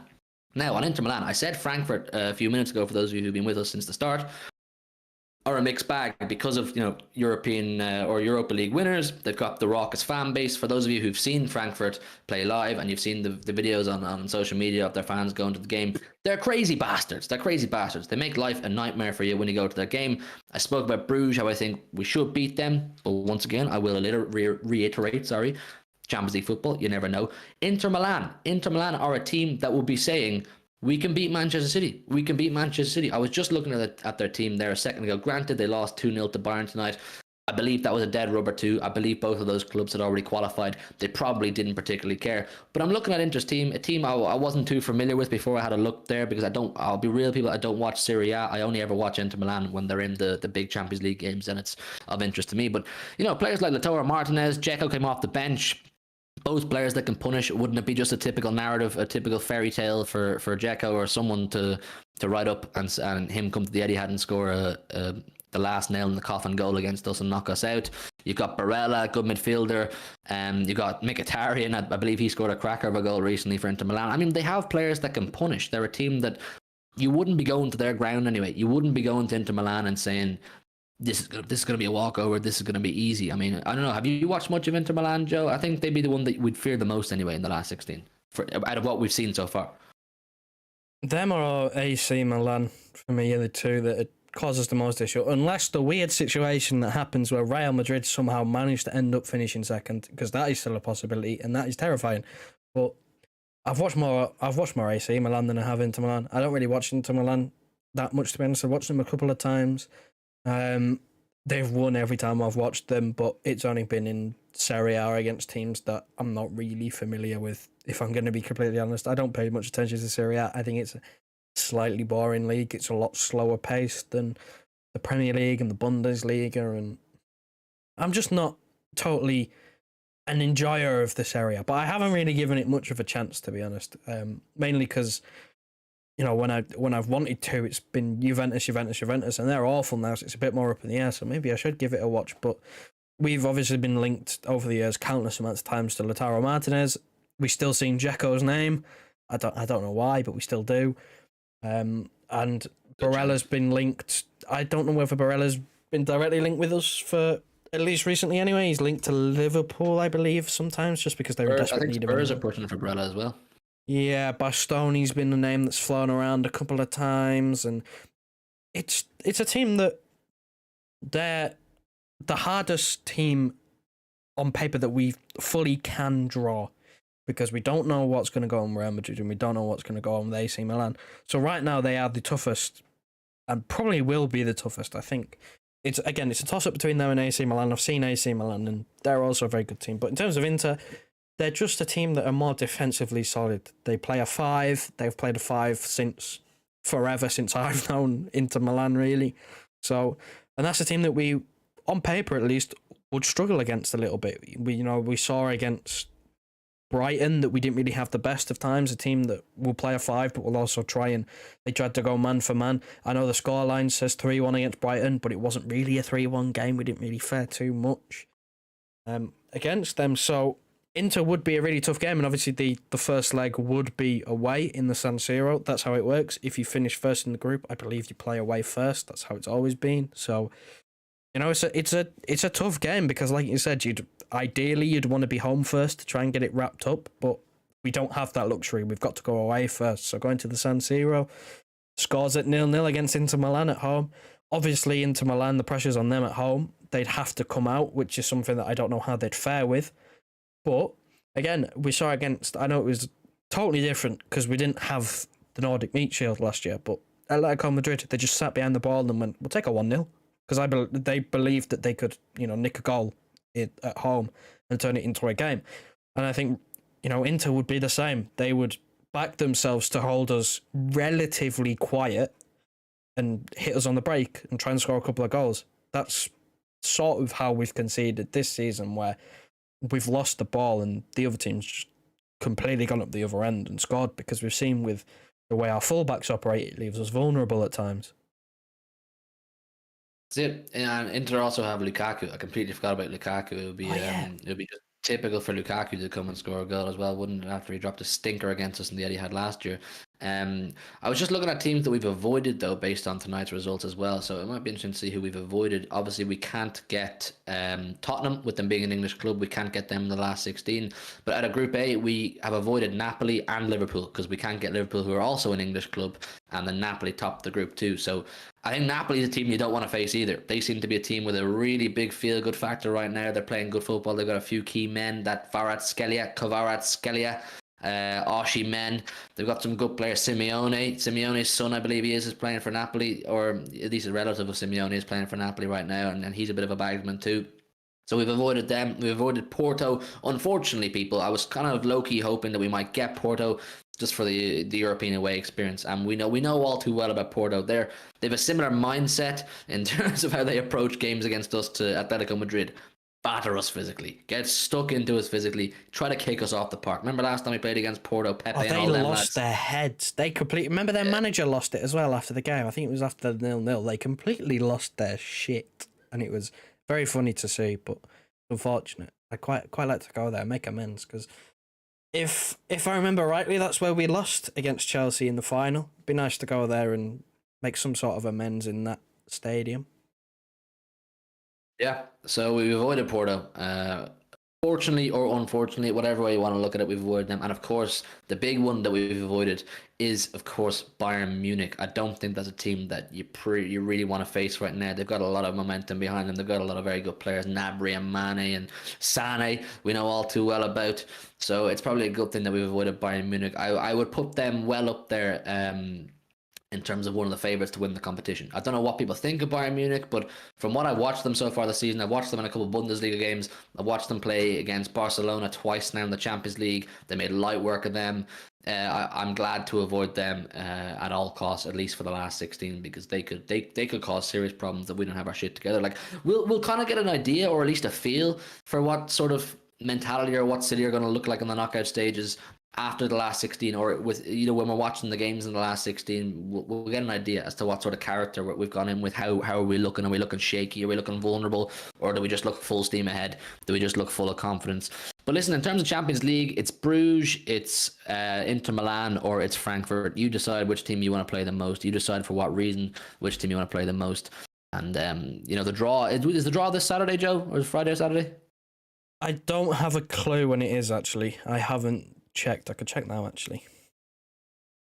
Now, on Inter Milan, I said Frankfurt a few minutes ago, for those of you who've been with us since the start, are a mixed bag because of, European or Europa League winners. They've got the raucous fan base. For those of you who've seen Frankfurt play live and you've seen the videos on social media of their fans going to the game, they're crazy bastards. They're crazy bastards. They make life a nightmare for you when you go to their game. I spoke about Bruges, how I think we should beat them. But once again, I will reiterate, Champions League football, you never know. Inter Milan are a team that will be saying, we can beat Manchester City. We can beat Manchester City. I was just looking at their team there a second ago. Granted, they lost 2-0 to Bayern tonight. I believe that was a dead rubber too. I believe both of those clubs had already qualified. They probably didn't particularly care. But I'm looking at Inter's team, a team I wasn't too familiar with before I had a look there, because I'll be real, people, I don't watch Serie A. I only ever watch Inter Milan when they're in the big Champions League games, and it's of interest to me. But, players like Lautaro Martinez, Dzeko came off the bench. Both players that can punish. Wouldn't it be just a typical narrative, a typical fairy tale for Dzeko or someone to write up and him come to the Etihad and score the last nail in the coffin goal against us and knock us out? You've got Barella, good midfielder, and you got Mkhitaryan. I believe he scored a cracker of a goal recently for Inter Milan. I mean, they have players that can punish. They're a team that you wouldn't be going to their ground anyway. You wouldn't be going to Inter Milan and saying, this is gonna be a walkover. This is gonna be easy. I mean, I don't know. Have you watched much of Inter Milan, Joe? I think they'd be the one that we'd fear the most anyway in the last 16, out of what we've seen so far. Them or AC Milan, for me, are the two that it causes the most issue. Unless the weird situation that happens where Real Madrid somehow manage to end up finishing second, because that is still a possibility, and that is terrifying. But I've watched more AC Milan than I have Inter Milan. I don't really watch Inter Milan that much, to be honest. I've watched them a couple of times. They've won every time I've watched them, but it's only been in Serie A against teams that I'm not really familiar with, if I'm going to be completely honest. I don't pay much attention to Serie A. I think it's a slightly boring league. It's a lot slower paced than the Premier League and the Bundesliga, and I'm just not totally an enjoyer of the Serie A, but I haven't really given it much of a chance, to be honest. Mainly because, you know, when I've wanted to, it's been Juventus, and they're awful now, so it's a bit more up in the air, so maybe I should give it a watch. But we've obviously been linked over the years countless amounts of times to Lautaro Martinez. We still seen Dzeko's name. I don't know why, but we still do. And Barella's been linked. I don't know whether Barella's been directly linked with us for at least recently anyway. He's linked to Liverpool, I believe, sometimes, just because they were desperate need of him. Spurs are pushing for Barella as well. Yeah, Bastoni's been a name that's flown around a couple of times, and it's a team that they're the hardest team on paper that we fully can draw, because we don't know what's going to go on Real Madrid and we don't know what's going to go on with AC Milan. So right now they are the toughest, and probably will be the toughest. I think it's a toss-up between them and AC Milan. I've seen AC Milan and they're also a very good team. But in terms of Inter, they're just a team that are more defensively solid. They play a 5. They've played a 5 since forever, since I've known Inter Milan, really. So, and that's a team that we, on paper at least, would struggle against a little bit. We saw against Brighton that we didn't really have the best of times, a team that will play a 5 but will also try, and they tried to go man for man. I know the scoreline says 3-1 against Brighton, but it wasn't really a 3-1 game. We didn't really fare too much against them. So Inter would be a really tough game, and obviously the first leg would be away in the San Siro. That's how it works. If you finish first in the group, I believe you play away first. That's how it's always been. So, you know, it's a tough game, because, like you said, you'd want to be home first to try and get it wrapped up, but we don't have that luxury. We've got to go away first. So going to the San Siro, scores at 0-0 against Inter Milan at home. Obviously, Inter Milan, the pressure's on them at home. They'd have to come out, which is something that I don't know how they'd fare with. But again, we saw I know it was totally different because we didn't have the Nordic Meat Shield last year, but Atletico Madrid, they just sat behind the ball and went, we'll take a 1-0. Because they believed that they could, nick a goal at home and turn it into a game. And I think, Inter would be the same. They would back themselves to hold us relatively quiet and hit us on the break and try and score a couple of goals. That's sort of how we've conceded this season, where we've lost the ball and the other team's just completely gone up the other end and scored, because we've seen with the way our fullbacks operate, it leaves us vulnerable at times. That's it. And Inter also have Lukaku. I completely forgot about Lukaku. It would be just typical for Lukaku to come and score a goal as well, wouldn't it? After he dropped a stinker against us in the Etihad last year. I was just looking at teams that we've avoided, though, based on tonight's results as well. So it might be interesting to see who we've avoided. Obviously, we can't get Tottenham, with them being an English club. We can't get them in the last 16. But out of Group A, we have avoided Napoli and Liverpool, because we can't get Liverpool, who are also an English club, and then Napoli topped the group too. So I think Napoli is a team you don't want to face either. They seem to be a team with a really big feel-good factor right now. They're playing good football. They've got a few key men, that Kvaratskhelia, Osimhen. They've got some good players. Simeone's son, I believe he is playing for Napoli, or at least a relative of Simeone is playing for Napoli right now, and he's a bit of a bagsman too. So we've avoided them. We've avoided Porto. Unfortunately, people, I was kind of low-key hoping that we might get Porto just for the European away experience. And we know all too well about Porto. They have a similar mindset in terms of how they approach games against us to Atletico Madrid. Batter us physically, get stuck into us physically, try to kick us off the park. Remember last time we played against Porto, Pepe and all them they lads? lost their heads. Remember their manager lost it as well after the game. I think it was after the 0-0. They completely lost their shit, and it was very funny to see, but unfortunate. I quite like to go there and make amends, because if I remember rightly, that's where we lost against Chelsea in the final. It'd be nice to go there and make some sort of amends in that stadium. Yeah, so we avoided Porto. Fortunately or unfortunately, whatever way you want to look at it, we've avoided them. And of course, the big one that we've avoided is, of course, Bayern Munich. I don't think that's a team that you really want to face right now. They've got a lot of momentum behind them. They've got a lot of very good players, Gnabry and Mane and Sané. We know all too well about. So it's probably a good thing that we've avoided Bayern Munich. I would put them well up there. In terms of one of the favourites to win the competition. I don't know what people think of Bayern Munich, but from what I've watched them so far this season, I've watched them in a couple of Bundesliga games. I've watched them play against Barcelona twice now in the Champions League. They made light work of them. I'm glad to avoid them at all costs, at least for the last 16, because they could cause serious problems if we don't have our shit together. Like we'll kind of get an idea or at least a feel for what sort of mentality or what City are going to look like in the knockout stages after the last 16, or with when we're watching the games in the last 16, we'll get an idea as to what sort of character we've gone in with. How are we looking? Are we looking shaky? Are we looking vulnerable? Or do we just look full steam ahead? Do we just look full of confidence? But listen, in terms of Champions League, it's Bruges, it's Inter Milan, or it's Frankfurt. You decide which team you want to play the most. You decide for what reason which team you want to play the most. And the draw is the draw this Saturday, Joe, or is it Friday or Saturday? I don't have a clue when it is, actually. I haven't checked. I could check now, actually.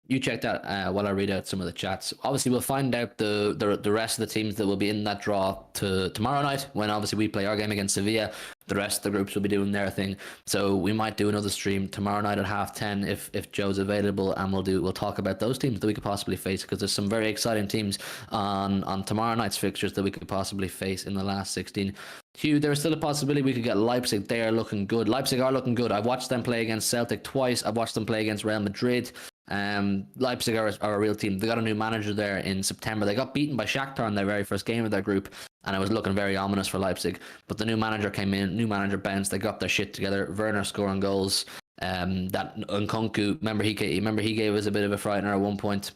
You check that while I read out some of the chats. Obviously, we'll find out the rest of the teams that will be in that draw tomorrow night, when obviously we play our game against Sevilla. The rest of the groups will be doing their thing. So we might do another stream tomorrow night at 10:30 if Joe's available, and we'll talk about those teams that we could possibly face, because there's some very exciting teams on tomorrow night's fixtures that we could possibly face in the last 16. Hugh, there's still a possibility we could get Leipzig. They are looking good. Leipzig are looking good. I've watched them play against Celtic twice. I've watched them play against Real Madrid. Leipzig are a real team. They got a new manager there in September. They got beaten by Shakhtar in their very first game of their group, and it was looking very ominous for Leipzig. But the new manager came in, new manager bounced. They got their shit together. Werner scoring goals. That Nkunku, remember he gave us a bit of a frightener at one point.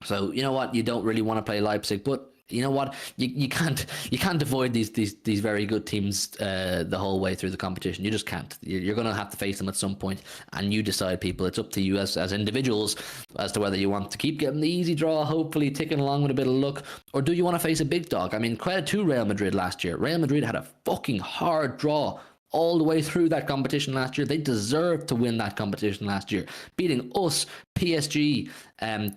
So you know what, you don't really want to play Leipzig, but you know what, you can't avoid these very good teams the whole way through the competition. You just can't. You're going to have to face them at some point, and you decide, people. It's up to you as individuals as to whether you want to keep getting the easy draw, hopefully ticking along with a bit of luck, or do you want to face a big dog. I mean, credit to Real Madrid last year. Real Madrid had a fucking hard draw all the way through that competition last year. They deserved to win that competition last year, beating us, PSG,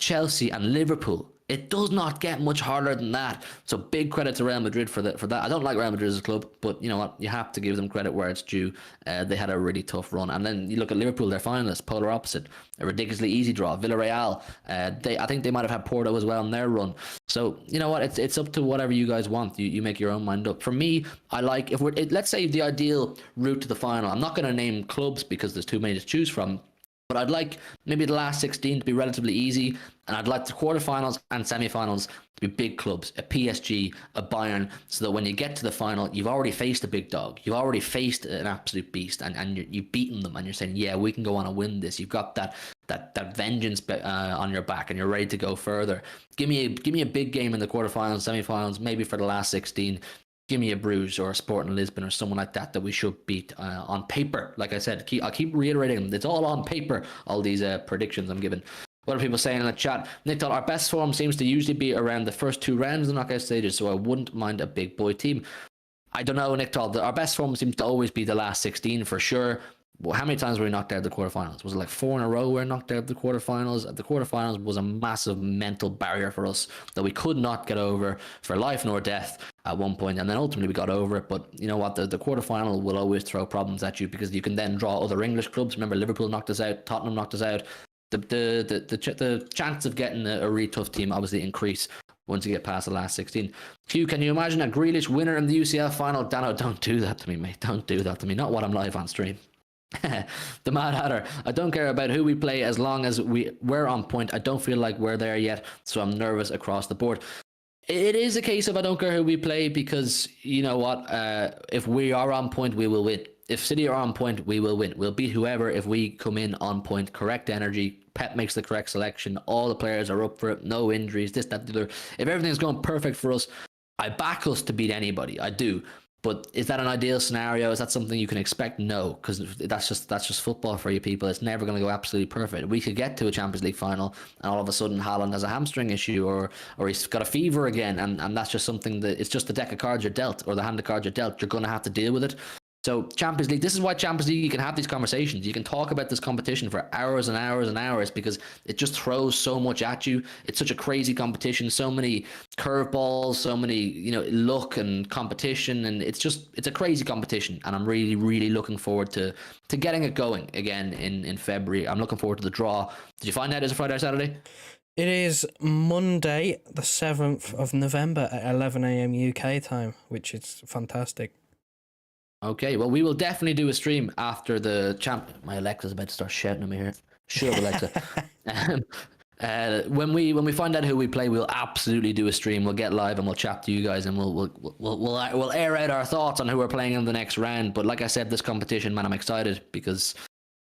Chelsea and Liverpool. It does not get much harder than that. So big credit to Real Madrid for that. I don't like Real Madrid as a club, but you know what? You have to give them credit where it's due. They had a really tough run. And then you look at Liverpool, their finalists, polar opposite. A ridiculously easy draw. Villarreal, I think they might have had Porto as well in their run. So you know what? It's up to whatever you guys want. You make your own mind up. For me, I like, let's say the ideal route to the final. I'm not going to name clubs because there's too many to choose from. But I'd like maybe the last 16 to be relatively easy, and I'd like the quarterfinals and semifinals to be big clubs, a PSG, a Bayern, so that when you get to the final, you've already faced a big dog. You've already faced an absolute beast, and you've beaten them, and you're saying, yeah, we can go on and win this. You've got that vengeance on your back, and you're ready to go further. Give me a big game in the quarterfinals, semifinals, maybe for the last 16. Give me a Bruges or a Sporting Lisbon or someone like that we should beat on paper. Like I said, I keep reiterating them. It's all on paper, all these predictions I'm giving. What are people saying in the chat? Nick thought our best form seems to usually be around the first 2 rounds of the knockout stages, so I wouldn't mind a big boy team. I don't know, Nick thought our best form seems to always be the last 16 for sure. Well, how many times were we knocked out of the quarterfinals? Was it like 4 in a row we were knocked out of the quarterfinals? The quarterfinals was a massive mental barrier for us that we could not get over for life nor death at one point, and then ultimately we got over it. But you know what, the quarterfinal will always throw problems at you, because you can then draw other English clubs. Remember, Liverpool knocked us out, Tottenham knocked us out. The chance of getting a really tough team obviously increase once you get past the last 16. Hugh, can you imagine a Grealish winner in the UCL final? Dano, don't do that to me, mate. Don't do that to me. Not while I'm live on stream. The Mad Hatter, I don't care about who we play as long as we're on point. I don't feel like we're there yet, so I'm nervous across the board. It is a case of I don't care who we play, because you know what, if we are on point, we will win. If City are on point, we will win. We'll beat whoever if we come in on point. Correct energy, Pep makes the correct selection, all the players are up for it, no injuries, this, that, the other. If everything's going perfect for us, I back us to beat anybody. I do. But is that an ideal scenario? Is that something you can expect? No, because that's just football for you people. It's never going to go absolutely perfect. We could get to a Champions League final, and all of a sudden Haaland has a hamstring issue, or he's got a fever again, and that's just something that it's just the deck of cards you're dealt, or the hand of cards you're dealt. You're going to have to deal with it. So Champions League, this is why Champions League, you can have these conversations. You can talk about this competition for hours and hours and hours because it just throws so much at you. It's such a crazy competition, so many curveballs, so many, luck and competition. And it's a crazy competition. And I'm really, really looking forward to getting it going again in February. I'm looking forward to the draw. Did you find out it's a Friday or Saturday? It is Monday, the 7th of November at 11 a.m. UK time, which is fantastic. Okay, well, we will definitely do a stream after the My Alexa's about to start shouting at me here. Shut up, Alexa. When we find out who we play, we'll absolutely do a stream. We'll get live and we'll chat to you guys, and we'll air out our thoughts on who we're playing in the next round. But like I said, this competition, man, I'm excited because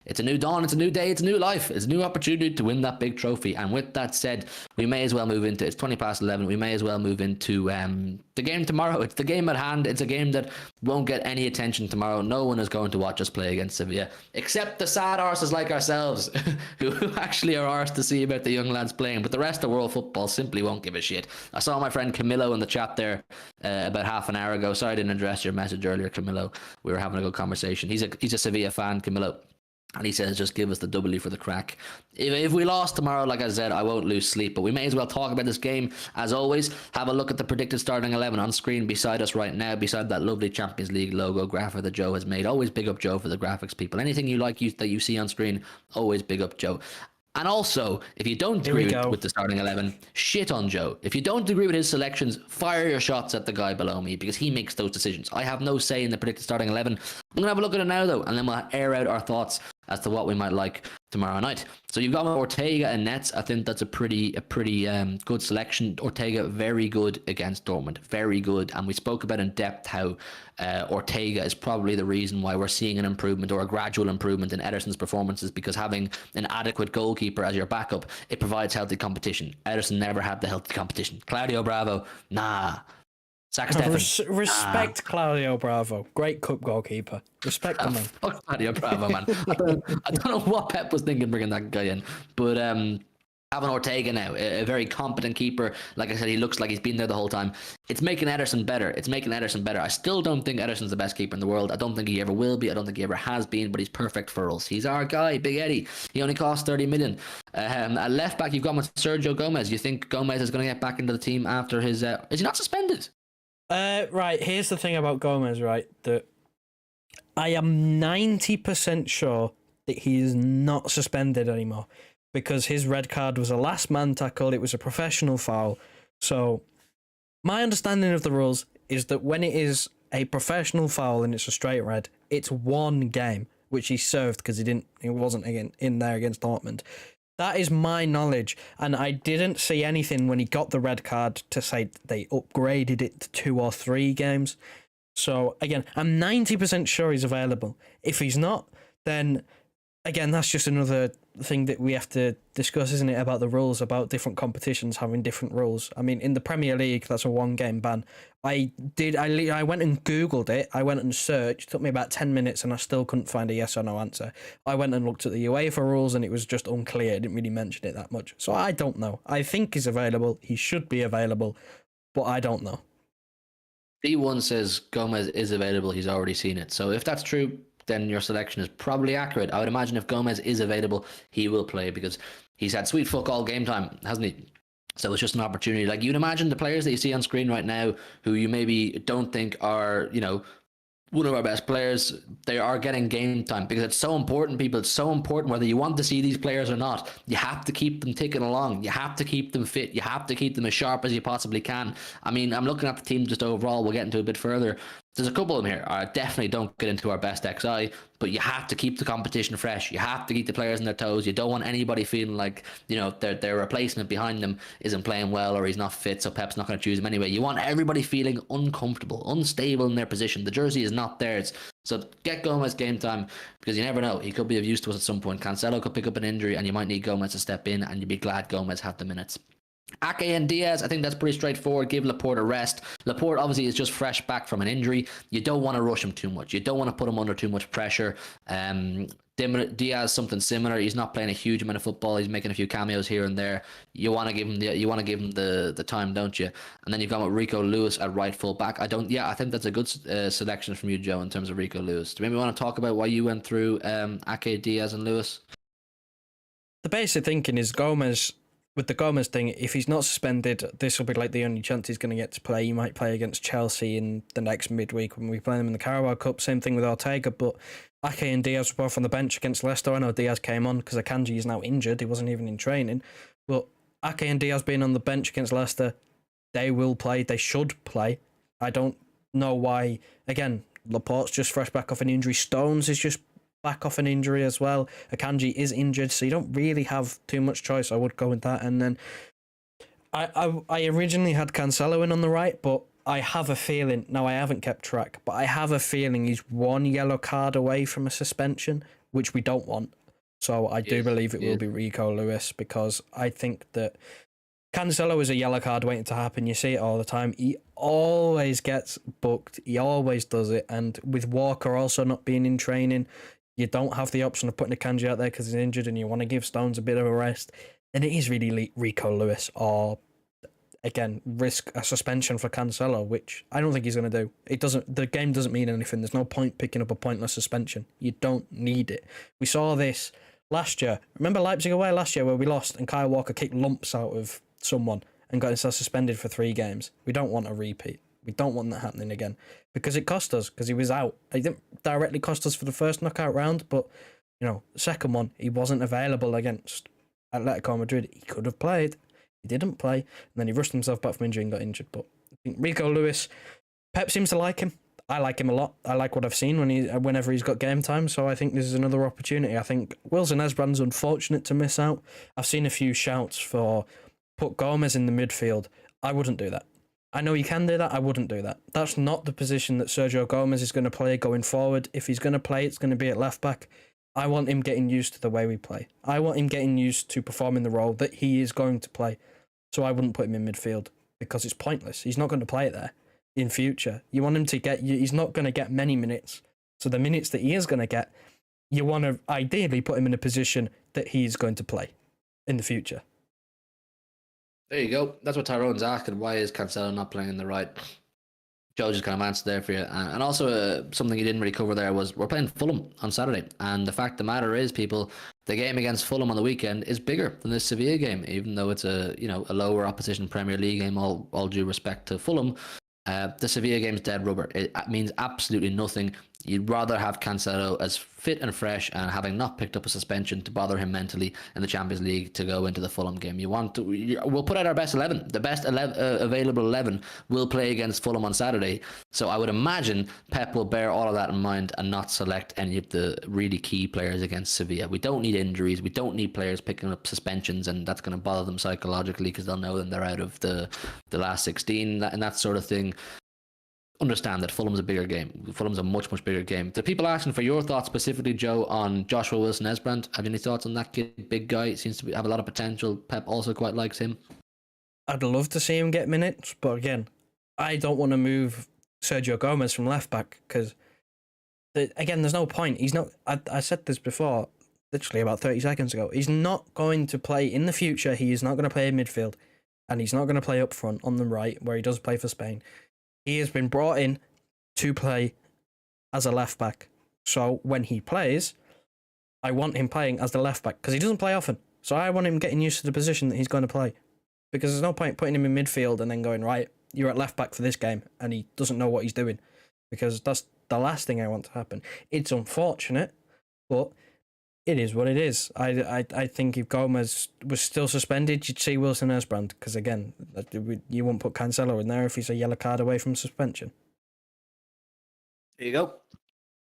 it's a new dawn, it's a new day, it's a new life, it's a new opportunity to win that big trophy. And with that said, we may as well move into, it's 11:20, we may as well move into the game tomorrow. It's the game at hand. It's a game that won't get any attention tomorrow. No one is going to watch us play against Sevilla, except the sad arses like ourselves, who actually are arsed to see about the young lads playing. But the rest of world football simply won't give a shit. I saw my friend Camillo in the chat there about half an hour ago. Sorry I didn't address your message earlier, Camillo. We were having a good conversation. He's a Sevilla fan, Camillo. And he says, just give us the W for the crack. If we lost tomorrow, like I said, I won't lose sleep. But we may as well talk about this game. As always, have a look at the predicted starting 11 on screen beside us right now, beside that lovely Champions League logo graphic that Joe has made. Always big up Joe for the graphics, people. Anything you like that you see on screen, always big up Joe. And also, if you don't agree with the starting 11, shit on Joe. If you don't agree with his selections, fire your shots at the guy below me because he makes those decisions. I have no say in the predicted starting 11. I'm going to have a look at it now, though, and then we'll air out our thoughts as to what we might like tomorrow night. So you've got Ortega and Nets. I think that's a pretty good selection. Ortega, very good against Dortmund. Very good. And we spoke about in depth how Ortega is probably the reason why we're seeing an improvement or a gradual improvement in Ederson's performances, because having an adequate goalkeeper as your backup, it provides healthy competition. Ederson never had the healthy competition. Claudio Bravo, nah. Respect Claudio Bravo. Great cup goalkeeper. Respect the man. Fuck Claudio Bravo, man. I don't know what Pep was thinking bringing that guy in. But having Ortega now, a very competent keeper. Like I said, he looks like he's been there the whole time. It's making Ederson better. I still don't think Ederson's the best keeper in the world. I don't think he ever will be. I don't think he ever has been, but he's perfect for us. He's our guy, Big Eddie. He only costs 30 million. At left back, you've got Sergio Gomez. You think Gomez is going to get back into the team after his... is he not suspended? Right, here's the thing about Gomez, right? That I am 90% sure that he is not suspended anymore because his red card was a last man tackle. It was a professional foul. So my understanding of the rules is that when it is a professional foul and it's a straight red, it's one game, which he served because he wasn't in there against Dortmund. That is my knowledge, and I didn't see anything when he got the red card to say they upgraded it to 2 or 3 games. So, again, I'm 90% sure he's available. If he's not, then, again, that's just another thing that we have to discuss, isn't it, about the rules, about different competitions having different rules. I mean, in the Premier League, that's a 1-game ban. I went and Googled it. I went and searched. It took me about 10 minutes and I still couldn't find a yes or no answer. I went and looked at the UEFA rules and it was just unclear. It didn't really mention it that much. So I don't know. I think he's available. He should be available, but I don't know. D1 says Gomez is available. He's already seen it. So if that's true, then your selection is probably accurate. I would imagine if Gomez is available, he will play because he's had sweet fuck all game time, hasn't he? So it's just an opportunity. Like, you'd imagine the players that you see on screen right now who you maybe don't think are, one of our best players, they are getting game time because it's so important, people. It's so important whether you want to see these players or not. You have to keep them ticking along. You have to keep them fit. You have to keep them as sharp as you possibly can. I mean, I'm looking at the team just overall. We'll get into a bit further. There's a couple of them here. I definitely don't get into our best XI, but you have to keep the competition fresh. You have to keep the players on their toes. You don't want anybody feeling like, their replacement behind them isn't playing well or he's not fit, so Pep's not going to choose him anyway. You want everybody feeling uncomfortable, unstable in their position. The jersey is not theirs. So get Gomez game time because you never know. He could be of use to us at some point. Cancelo could pick up an injury and you might need Gomez to step in and you'd be glad Gomez had the minutes. Ake and Diaz, I think that's pretty straightforward. Give Laporte a rest. Laporte obviously is just fresh back from an injury. You don't want to rush him too much. You don't want to put him under too much pressure. Diaz, something similar. He's not playing a huge amount of football. He's making a few cameos here and there. You want to give him the time, don't you? And then you've got Rico Lewis at right full back. I think that's a good selection from you, Joe, in terms of Rico Lewis. Do you maybe want to talk about why you went through Ake, Diaz, and Lewis? The basic thinking is Gomez. With the Gomez thing, if he's not suspended, this will be like the only chance he's going to get to play. He might play against Chelsea in the next midweek when we play them in the Carabao Cup. Same thing with Ortega, but Ake and Diaz were both on the bench against Leicester. I know Diaz came on because Akanji is now injured. He wasn't even in training. But Ake and Diaz being on the bench against Leicester, they will play. They should play. I don't know why. Again, Laporte's just fresh back off an injury. Stones is just back off an injury as well. Akanji is injured, so you don't really have too much choice. I would go with that. And then I originally had Cancelo in on the right, but I have a feeling, now I haven't kept track, but I have a feeling he's one yellow card away from a suspension, which we don't want. So I do believe it will be Rico Lewis, because I think that Cancelo is a yellow card waiting to happen. You see it all the time. He always gets booked. He always does it. And with Walker also not being in training, you don't have the option of putting Akanji out there because he's injured and you want to give Stones a bit of a rest. And it is really Rico Lewis, or, again, risk a suspension for Cancelo, which I don't think he's going to do. The game doesn't mean anything. There's no point picking up a pointless suspension. You don't need it. We saw this last year. Remember Leipzig away last year where we lost and Kyle Walker kicked lumps out of someone and got himself suspended for 3 games? We don't want a repeat. We don't want that happening again, because it cost us, because he was out. It didn't directly cost us for the first knockout round, but, second one, he wasn't available against Atletico Madrid. He could have played. He didn't play, and then he rushed himself back from injury and got injured. But I think Rico Lewis, Pep seems to like him. I like him a lot. I like what I've seen whenever he's got game time, so I think this is another opportunity. I think Wilson Esbrand's unfortunate to miss out. I've seen a few shouts for put Gomez in the midfield. I wouldn't do that. I know you can do that. I wouldn't do that. That's not the position that Sergio Gomez is going to play going forward. If he's going to play, it's going to be at left back. I want him getting used to the way we play. I want him getting used to performing the role that he is going to play. So I wouldn't put him in midfield, because it's pointless. He's not going to play it there in future. You want him to he's not going to get many minutes. So the minutes that he is going to get, you want to ideally put him in a position that he's going to play in the future. There you go. That's what Tyrone's asking. Why is Cancelo not playing in the right? Joe just kind of answered there for you. And also something you didn't really cover there was we're playing Fulham on Saturday. And the fact of the matter is, people, the game against Fulham on the weekend is bigger than this Sevilla game, even though it's a lower opposition Premier League game, all due respect to Fulham. The Sevilla game's dead rubber. It means absolutely nothing. You'd rather have Cancelo as fit and fresh and having not picked up a suspension to bother him mentally in the Champions League to go into the Fulham game. We'll put out our best 11. The best available 11 will play against Fulham on Saturday. So I would imagine Pep will bear all of that in mind and not select any of the really key players against Sevilla. We don't need injuries. We don't need players picking up suspensions, and that's going to bother them psychologically because they'll know that they're out of the last 16 and that sort of thing. Understand that Fulham's a bigger game. Fulham's a much bigger game. The people asking for your thoughts specifically, Joe, on Joshua Wilson-Esbrand. Have you any thoughts on that kid? Big guy, seems to have a lot of potential. Pep also quite likes him. I'd love to see him get minutes, but again, I don't want to move Sergio Gomez from left back because, again, there's no point. He's not. I said this before, literally about 30 seconds ago. He's not going to play in the future. He is not going to play in midfield, and he's not going to play up front on the right where he does play for Spain. He has been brought in to play as a left back. So when he plays, I want him playing as the left back because he doesn't play often. So I want him getting used to the position that he's going to play, because there's no point putting him in midfield and then going, right, you're at left back for this game, and he doesn't know what he's doing, because that's the last thing I want to happen. It's unfortunate, but it is what it is. I think if Gomez was still suspended, you'd see Wilson-Esbrand, because again, you won't put Cancelo in there if he's a yellow card away from suspension. There you go.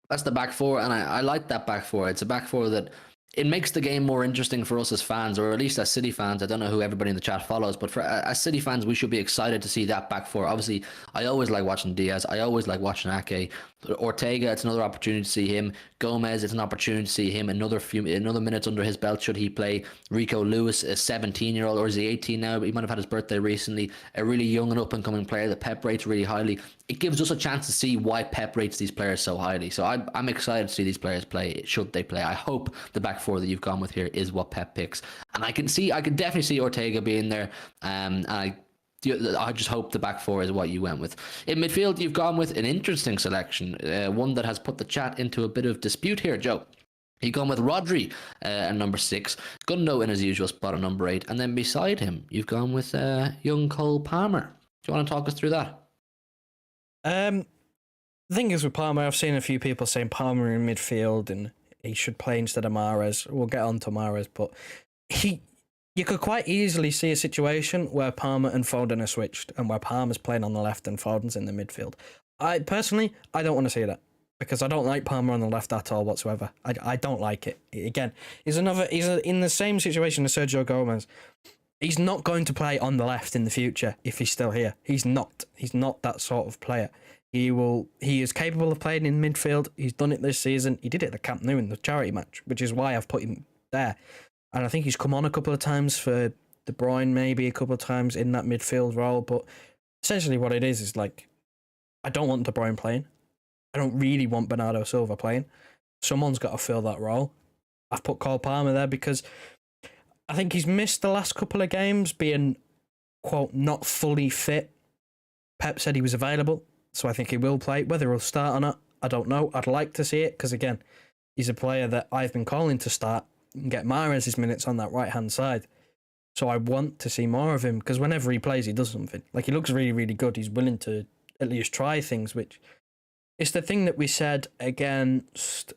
That's the back four, and I like that back four. It's a back four that it makes the game more interesting for us as fans, or at least as City fans. I don't know who everybody in the chat follows, but for as City fans, we should be excited to see that back four. Obviously, I always like watching Diaz. I always like watching Ake. Ortega, it's another opportunity to see him. Gomez, it's an opportunity to see him. Another minutes under his belt should he play. Rico Lewis, a 17-year-old, or is he 18 now? But he might have had his birthday recently. A really young and up and coming player that Pep rates really highly. It gives us a chance to see why Pep rates these players so highly. So I'm excited to see these players play. Should they play? I hope the back four that you've gone with here is what Pep picks, and I can definitely see Ortega being there. And I just hope the back four is what you went with. In midfield, you've gone with an interesting selection, one that has put the chat into a bit of dispute here, Joe. You've gone with Rodri at number 6, Gundo in his usual spot at number 8, and then beside him, you've gone with young Cole Palmer. Do you want to talk us through that? The thing is with Palmer, I've seen a few people saying Palmer in midfield and he should play instead of Mahrez. We'll get on to Mahrez, but you could quite easily see a situation where Palmer and Foden are switched and where Palmer's playing on the left and Foden's in the midfield. I don't want to see that because I don't like Palmer on the left at all whatsoever. I don't like it. Again, he's in the same situation as Sergio Gomez. He's not going to play on the left in the future if he's still here. He's not that sort of player. He is capable of playing in midfield. He's done it this season. He did it at the Camp Nou in the charity match, which is why I've put him there. And I think he's come on a couple of times for De Bruyne, maybe a couple of times in that midfield role. But essentially what it is like, I don't want De Bruyne playing. I don't really want Bernardo Silva playing. Someone's got to fill that role. I've put Cole Palmer there because I think he's missed the last couple of games being, quote, not fully fit. Pep said he was available, so I think he will play. Whether he'll start or not, I don't know. I'd like to see it because, again, he's a player that I've been calling to start and get Mahrez's minutes on that right-hand side. So I want to see more of him because whenever he plays, he does something. Like, he looks really, really good. He's willing to at least try things, which is the thing that we said against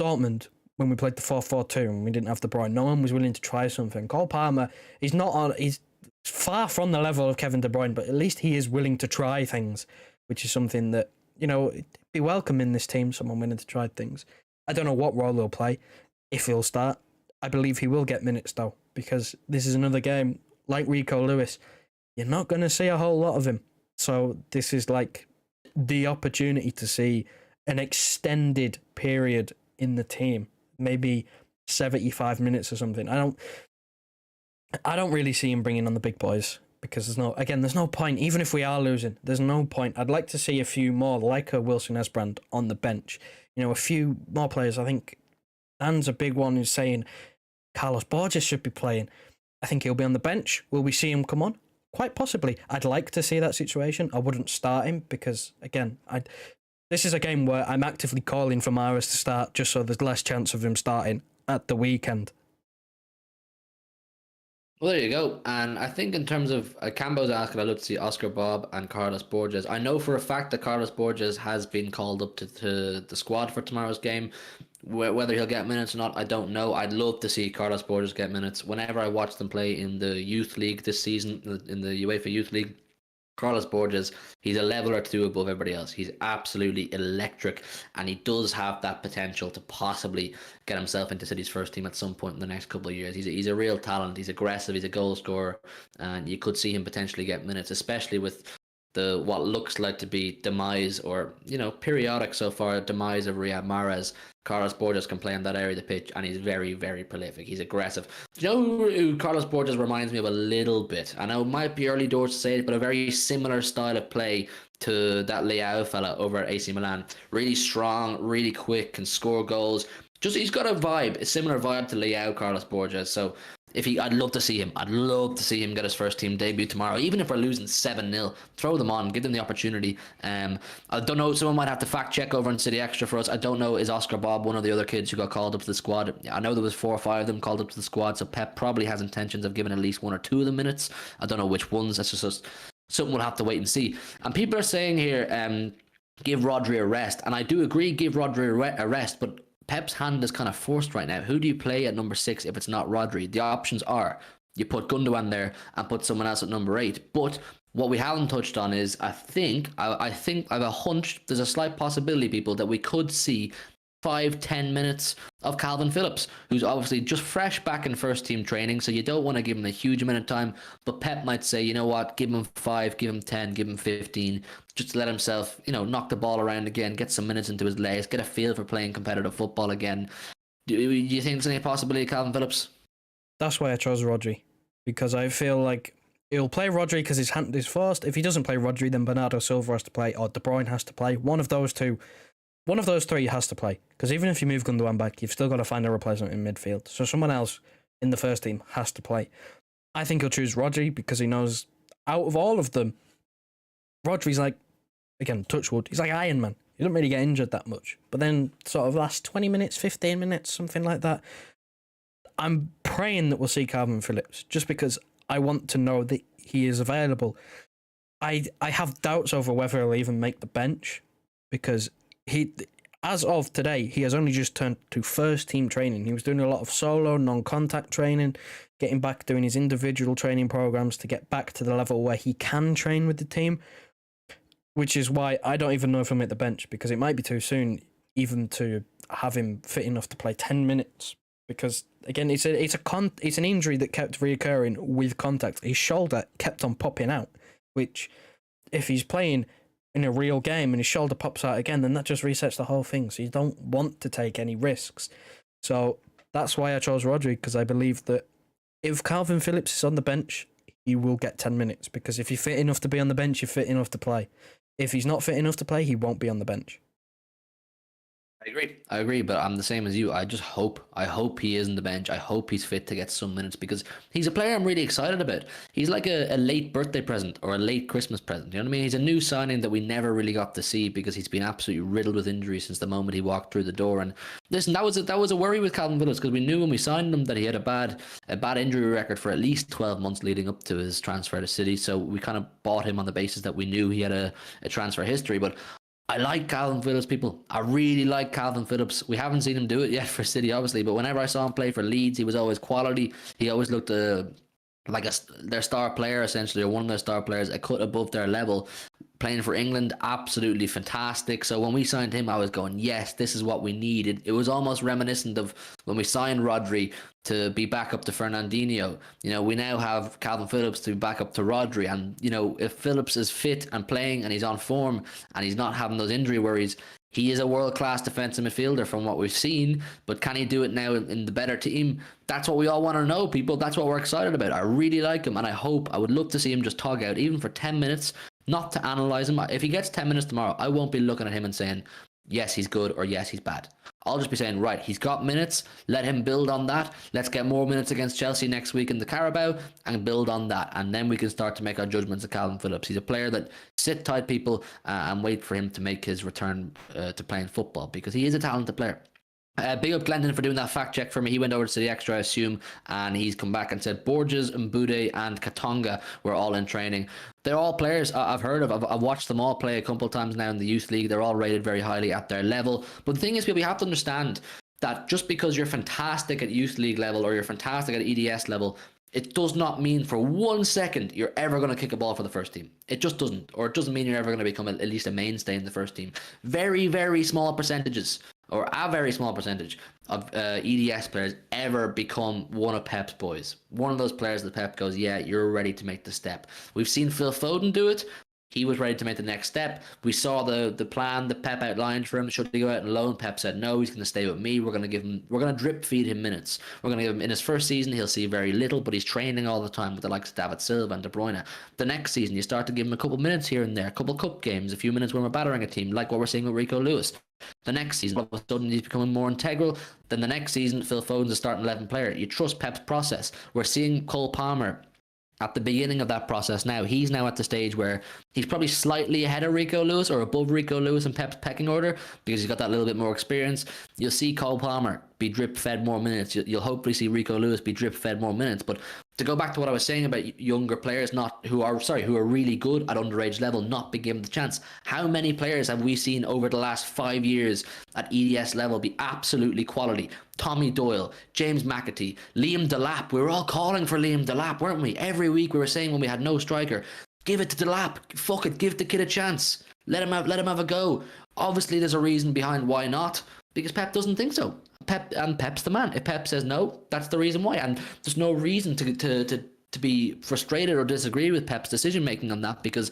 Dortmund when we played the 4-4-2 and we didn't have De Bruyne. No one was willing to try something. Cole Palmer, he's far from the level of Kevin De Bruyne, but at least he is willing to try things, which is something that, it'd be welcome in this team, someone willing to try things. I don't know what role he'll play, if he'll start. I believe he will get minutes, though, because this is another game, like Rico Lewis, you're not going to see a whole lot of him. So this is like the opportunity to see an extended period in the team, maybe 75 minutes or something. I don't really see him bringing on the big boys because there's no point. Even if we are losing, there's no point. I'd like to see a few more like a Wilson Esbrand on the bench. A few more players. I think Dan's a big one who's saying Carlos Borges should be playing. I think he'll be on the bench. Will we see him come on? Quite possibly. I'd like to see that situation. I wouldn't start him because, again, this is a game where I'm actively calling for Mahrez to start just so there's less chance of him starting at the weekend. Well, there you go. And I think in terms of Cambo's asking, I'd love to see Oscar Bob and Carlos Borges. I know for a fact that Carlos Borges has been called up to the squad for tomorrow's game. Whether he'll get minutes or not, I don't know. I'd love to see Carlos Borges get minutes. Whenever I watch them play in the Youth League this season, in the UEFA Youth League, Carlos Borges, he's a level or two above everybody else. He's absolutely electric, and he does have that potential to possibly get himself into City's first team at some point in the next couple of years. He's a real talent. He's aggressive. He's a goal scorer, and you could see him potentially get minutes, especially with what looks like to be demise or periodic so far demise of Riyad Mahrez. Carlos Borges can play on that area of the pitch, and he's very, very prolific. He's aggressive. Do you know who Carlos Borges reminds me of a little bit? I know it might be early doors to say it, but a very similar style of play to that Leao fella over at AC Milan. Really strong, really quick, can score goals. He's got a vibe, a similar vibe to Leao, Carlos Borges. So I'd love to see him. I'd love to see him get his first team debut tomorrow. Even if we're losing 7-0, throw them on, give them the opportunity. I don't know, someone might have to fact check over in City Extra for us. I don't know, is Oscar Bob one of the other kids who got called up to the squad? I know there was 4 or 5 of them called up to the squad, so Pep probably has intentions of giving at least 1 or 2 of them minutes. I don't know which ones. That's just something we'll have to wait and see. And people are saying here, give Rodri a rest. And I do agree, give Rodri a rest, but Pep's hand is kind of forced right now. Who do you play at number 6 if it's not Rodri? The options are you put Gundogan there and put someone else at number 8. But what we haven't touched on is I think I have a hunch, there's a slight possibility, people, that we could see 5-10 minutes of Calvin Phillips, who's obviously just fresh back in first team training, so you don't want to give him a huge amount of time, but Pep might say, you know what, give him 5, give him 10, give him 15, just to let himself, knock the ball around again, get some minutes into his legs, get a feel for playing competitive football again. Do you think there's any possibility of Calvin Phillips? That's why I chose Rodri, because I feel like he'll play Rodri because his hand is forced. If he doesn't play Rodri, then Bernardo Silva has to play, or De Bruyne has to play. One of those three has to play, because even if you move Gundogan back, you've still got to find a replacement in midfield. So someone else in the first team has to play. I think he'll choose Rodri because he knows out of all of them, Rodri's like, again, touch wood, he's like Iron Man. He doesn't really get injured that much. But then sort of last 20 minutes, 15 minutes, something like that, I'm praying that we'll see Calvin Phillips, just because I want to know that he is available. I have doubts over whether he'll even make the bench, because as of today, he has only just turned to first team training. He was doing a lot of solo, non-contact training, getting back doing his individual training programs to get back to the level where he can train with the team, which is why I don't even know if he'll make the bench, because it might be too soon even to have him fit enough to play 10 minutes. Because again, it's an injury that kept reoccurring with contact. His shoulder kept on popping out, which if he's playing in a real game and his shoulder pops out again, then that just resets the whole thing. So you don't want to take any risks. So that's why I chose Rodri, because I believe that if Calvin Phillips is on the bench, he will get 10 minutes, because if you're fit enough to be on the bench, you're fit enough to play. If he's not fit enough to play, he won't be on the bench. I agree, but I'm the same as you. I hope he is on the bench. I hope he's fit to get some minutes, because he's a player I'm really excited about. He's like a late birthday present or a late Christmas present. You know what I mean? He's a new signing that we never really got to see, because he's been absolutely riddled with injuries since the moment he walked through the door. And listen, that was a worry with Calvin Phillips, because we knew when we signed him that he had a bad injury record for at least 12 months leading up to his transfer to City. So we kind of bought him on the basis that we knew he had a transfer history. But I like Calvin Phillips, people. I really like Calvin Phillips. We haven't seen him do it yet for City, obviously, but whenever I saw him play for Leeds, he was always quality. He always looked like their star player, essentially, or one of their star players, a cut above their level. Playing for England, absolutely fantastic. So when we signed him, I was going, yes, this is what we needed. It was almost reminiscent of when we signed Rodri to be back up to Fernandinho. We now have Calvin Phillips to back up to Rodri. And, if Phillips is fit and playing and he's on form and he's not having those injury worries, he is a world-class defensive midfielder from what we've seen. But can he do it now in the better team? That's what we all want to know, people. That's what we're excited about. I really like him, and I would love to see him just tug out, even for 10 minutes, not to analyze him. If he gets 10 minutes tomorrow, I won't be looking at him and saying, yes, he's good, or yes, he's bad. I'll just be saying, right, he's got minutes. Let him build on that. Let's get more minutes against Chelsea next week in the Carabao and build on that. And then we can start to make our judgments of Calvin Phillips. He's a player that sit tight, people, and wait for him to make his return to playing football, because he is a talented player. Big up Glendon for doing that fact check for me. He went over to the extra, I assume, and he's come back and said Borges, Mbude, and Katonga were all in training. They're all players I've heard of. I've watched them all play a couple of times now in the youth league. They're all rated very highly at their level. But the thing is, people, you have to understand that just because you're fantastic at youth league level or you're fantastic at EDS level, it does not mean for 1 second you're ever going to kick a ball for the first team. It just doesn't. Or it doesn't mean you're ever going to become at least a mainstay in the first team. Very, very small percentages, or a very small percentage of EDS players ever become one of Pep's boys. One of those players that Pep goes, yeah, you're ready to make the step. We've seen Phil Foden do it. He was ready to make the next step. We saw the plan that Pep outlined for him. Should he go out on loan? Pep said, no, he's going to stay with me. We're going to drip feed him minutes. We're going to give him, in his first season, he'll see very little, but he's training all the time with the likes of David Silva and De Bruyne. The next season, you start to give him a couple minutes here and there, a couple cup games, a few minutes when we're battering a team, like what we're seeing with Rico Lewis. The next season, all of a sudden, he's becoming more integral. Then the next season, Phil Foden's a starting 11 player. You trust Pep's process. We're seeing Cole Palmer at the beginning of that process now. He's now at the stage where he's probably slightly ahead of Rico Lewis or above Rico Lewis in Pep's pecking order, because he's got that little bit more experience. You'll see Cole Palmer be drip fed more minutes. You'll hopefully see Rico Lewis be drip fed more minutes. But to go back to what I was saying about younger players who are really good at underage level not be given the chance. How many players have we seen over the last 5 years at EDS level be absolutely quality? Tommy Doyle, James McAtee, Liam Delap. We were all calling for Liam Delap, weren't we? Every week we were saying when we had no striker, give it to Delap. Fuck it, give the kid a chance. Let him have a go. Obviously there's a reason behind why not. because Pep doesn't think so. Pep's the man. If Pep says no, that's the reason why. And there's no reason to be frustrated or disagree with Pep's decision making on that, because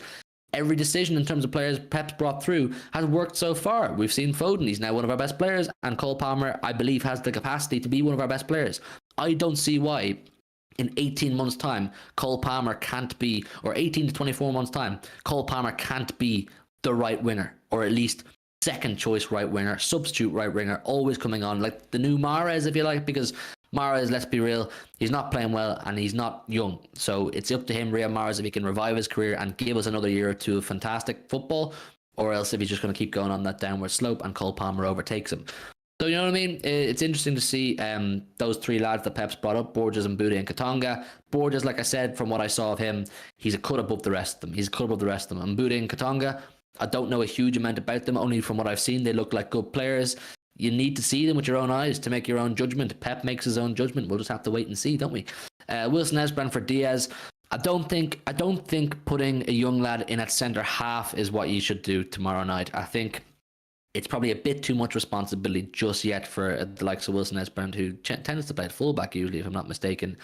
every decision in terms of players Pep's brought through has worked so far. We've seen Foden, he's now one of our best players, and Cole Palmer, I believe, has the capacity to be one of our best players. I don't see why in 18 months' time, Cole Palmer can't be, or 18 to 24 months' time, Cole Palmer can't be the right winger, or at least second choice right winger, substitute right winger, always coming on, like the new Mahrez, if you like, because Mahrez, let's be real, he's not playing well and he's not young. So it's up to him, Riyad Mahrez, if he can revive his career and give us another year or two of fantastic football, or else if he's just going to keep going on that downward slope and Cole Palmer overtakes him. So, you know what I mean? It's interesting to see those three lads that Pep's brought up, Borges and Buda and Katanga. Borges, like I said, from what I saw of him, he's a cut above the rest of them. He's a cut above the rest of them. And Buda and Katanga, I don't know a huge amount about them. Only from what I've seen, they look like good players. You need to see them with your own eyes to make your own judgment. Pep makes his own judgment. We'll just have to wait and see, don't we? Wilson Esbrand for Diaz. I don't think putting a young lad in at centre half is what you should do tomorrow night. I think it's probably a bit too much responsibility just yet for the likes of Wilson Esbrand, who tends to play at fullback usually, if I'm not mistaken.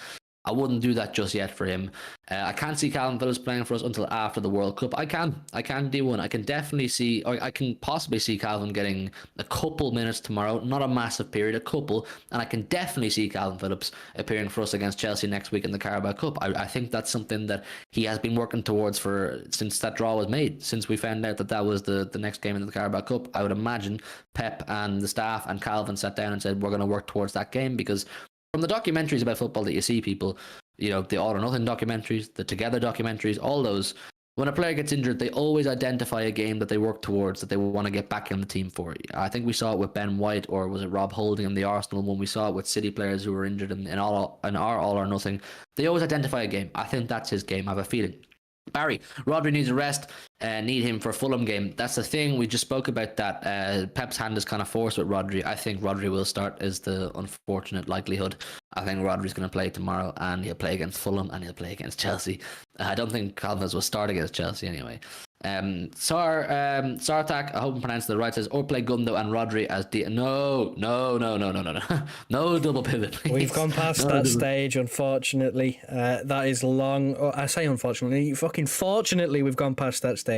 I wouldn't do that just yet for him. I can't see Calvin Phillips playing for us until after the World Cup. I can D1. I can definitely see, or I can possibly see Calvin getting a couple minutes tomorrow, not a massive period, a couple, and I can definitely see Calvin Phillips appearing for us against Chelsea next week in the Carabao Cup. I think that's something that he has been working towards since that draw was made, since we found out that was the next game in the Carabao Cup. I would imagine Pep and the staff and Calvin sat down and said, we're going to work towards that game, because from the documentaries about football that you see, people, you know, the All or Nothing documentaries, the Together documentaries, all those, when a player gets injured, they always identify a game that they work towards, that they want to get back in the team for. I think we saw it with Ben White, or was it Rob Holding in the Arsenal one? We saw it with City players who were injured in our All or Nothing. They always identify a game. I think that's his game. I have a feeling. Barry, Rodri needs a rest. Need him for Fulham game. That's the thing. We just spoke about that. Pep's hand is kind of forced with Rodri. I think Rodri will start, is the unfortunate likelihood. I think Rodri's going to play tomorrow, and he'll play against Fulham, and he'll play against Chelsea. I don't think Calvin will start against Chelsea anyway. Sartak, I hope I'm pronouncing it right, says, or play Gundo and Rodri as no no double pivot, please. We've gone past that stage, unfortunately. That is long. Oh, I say unfortunately, fucking fortunately, we've gone past that stage.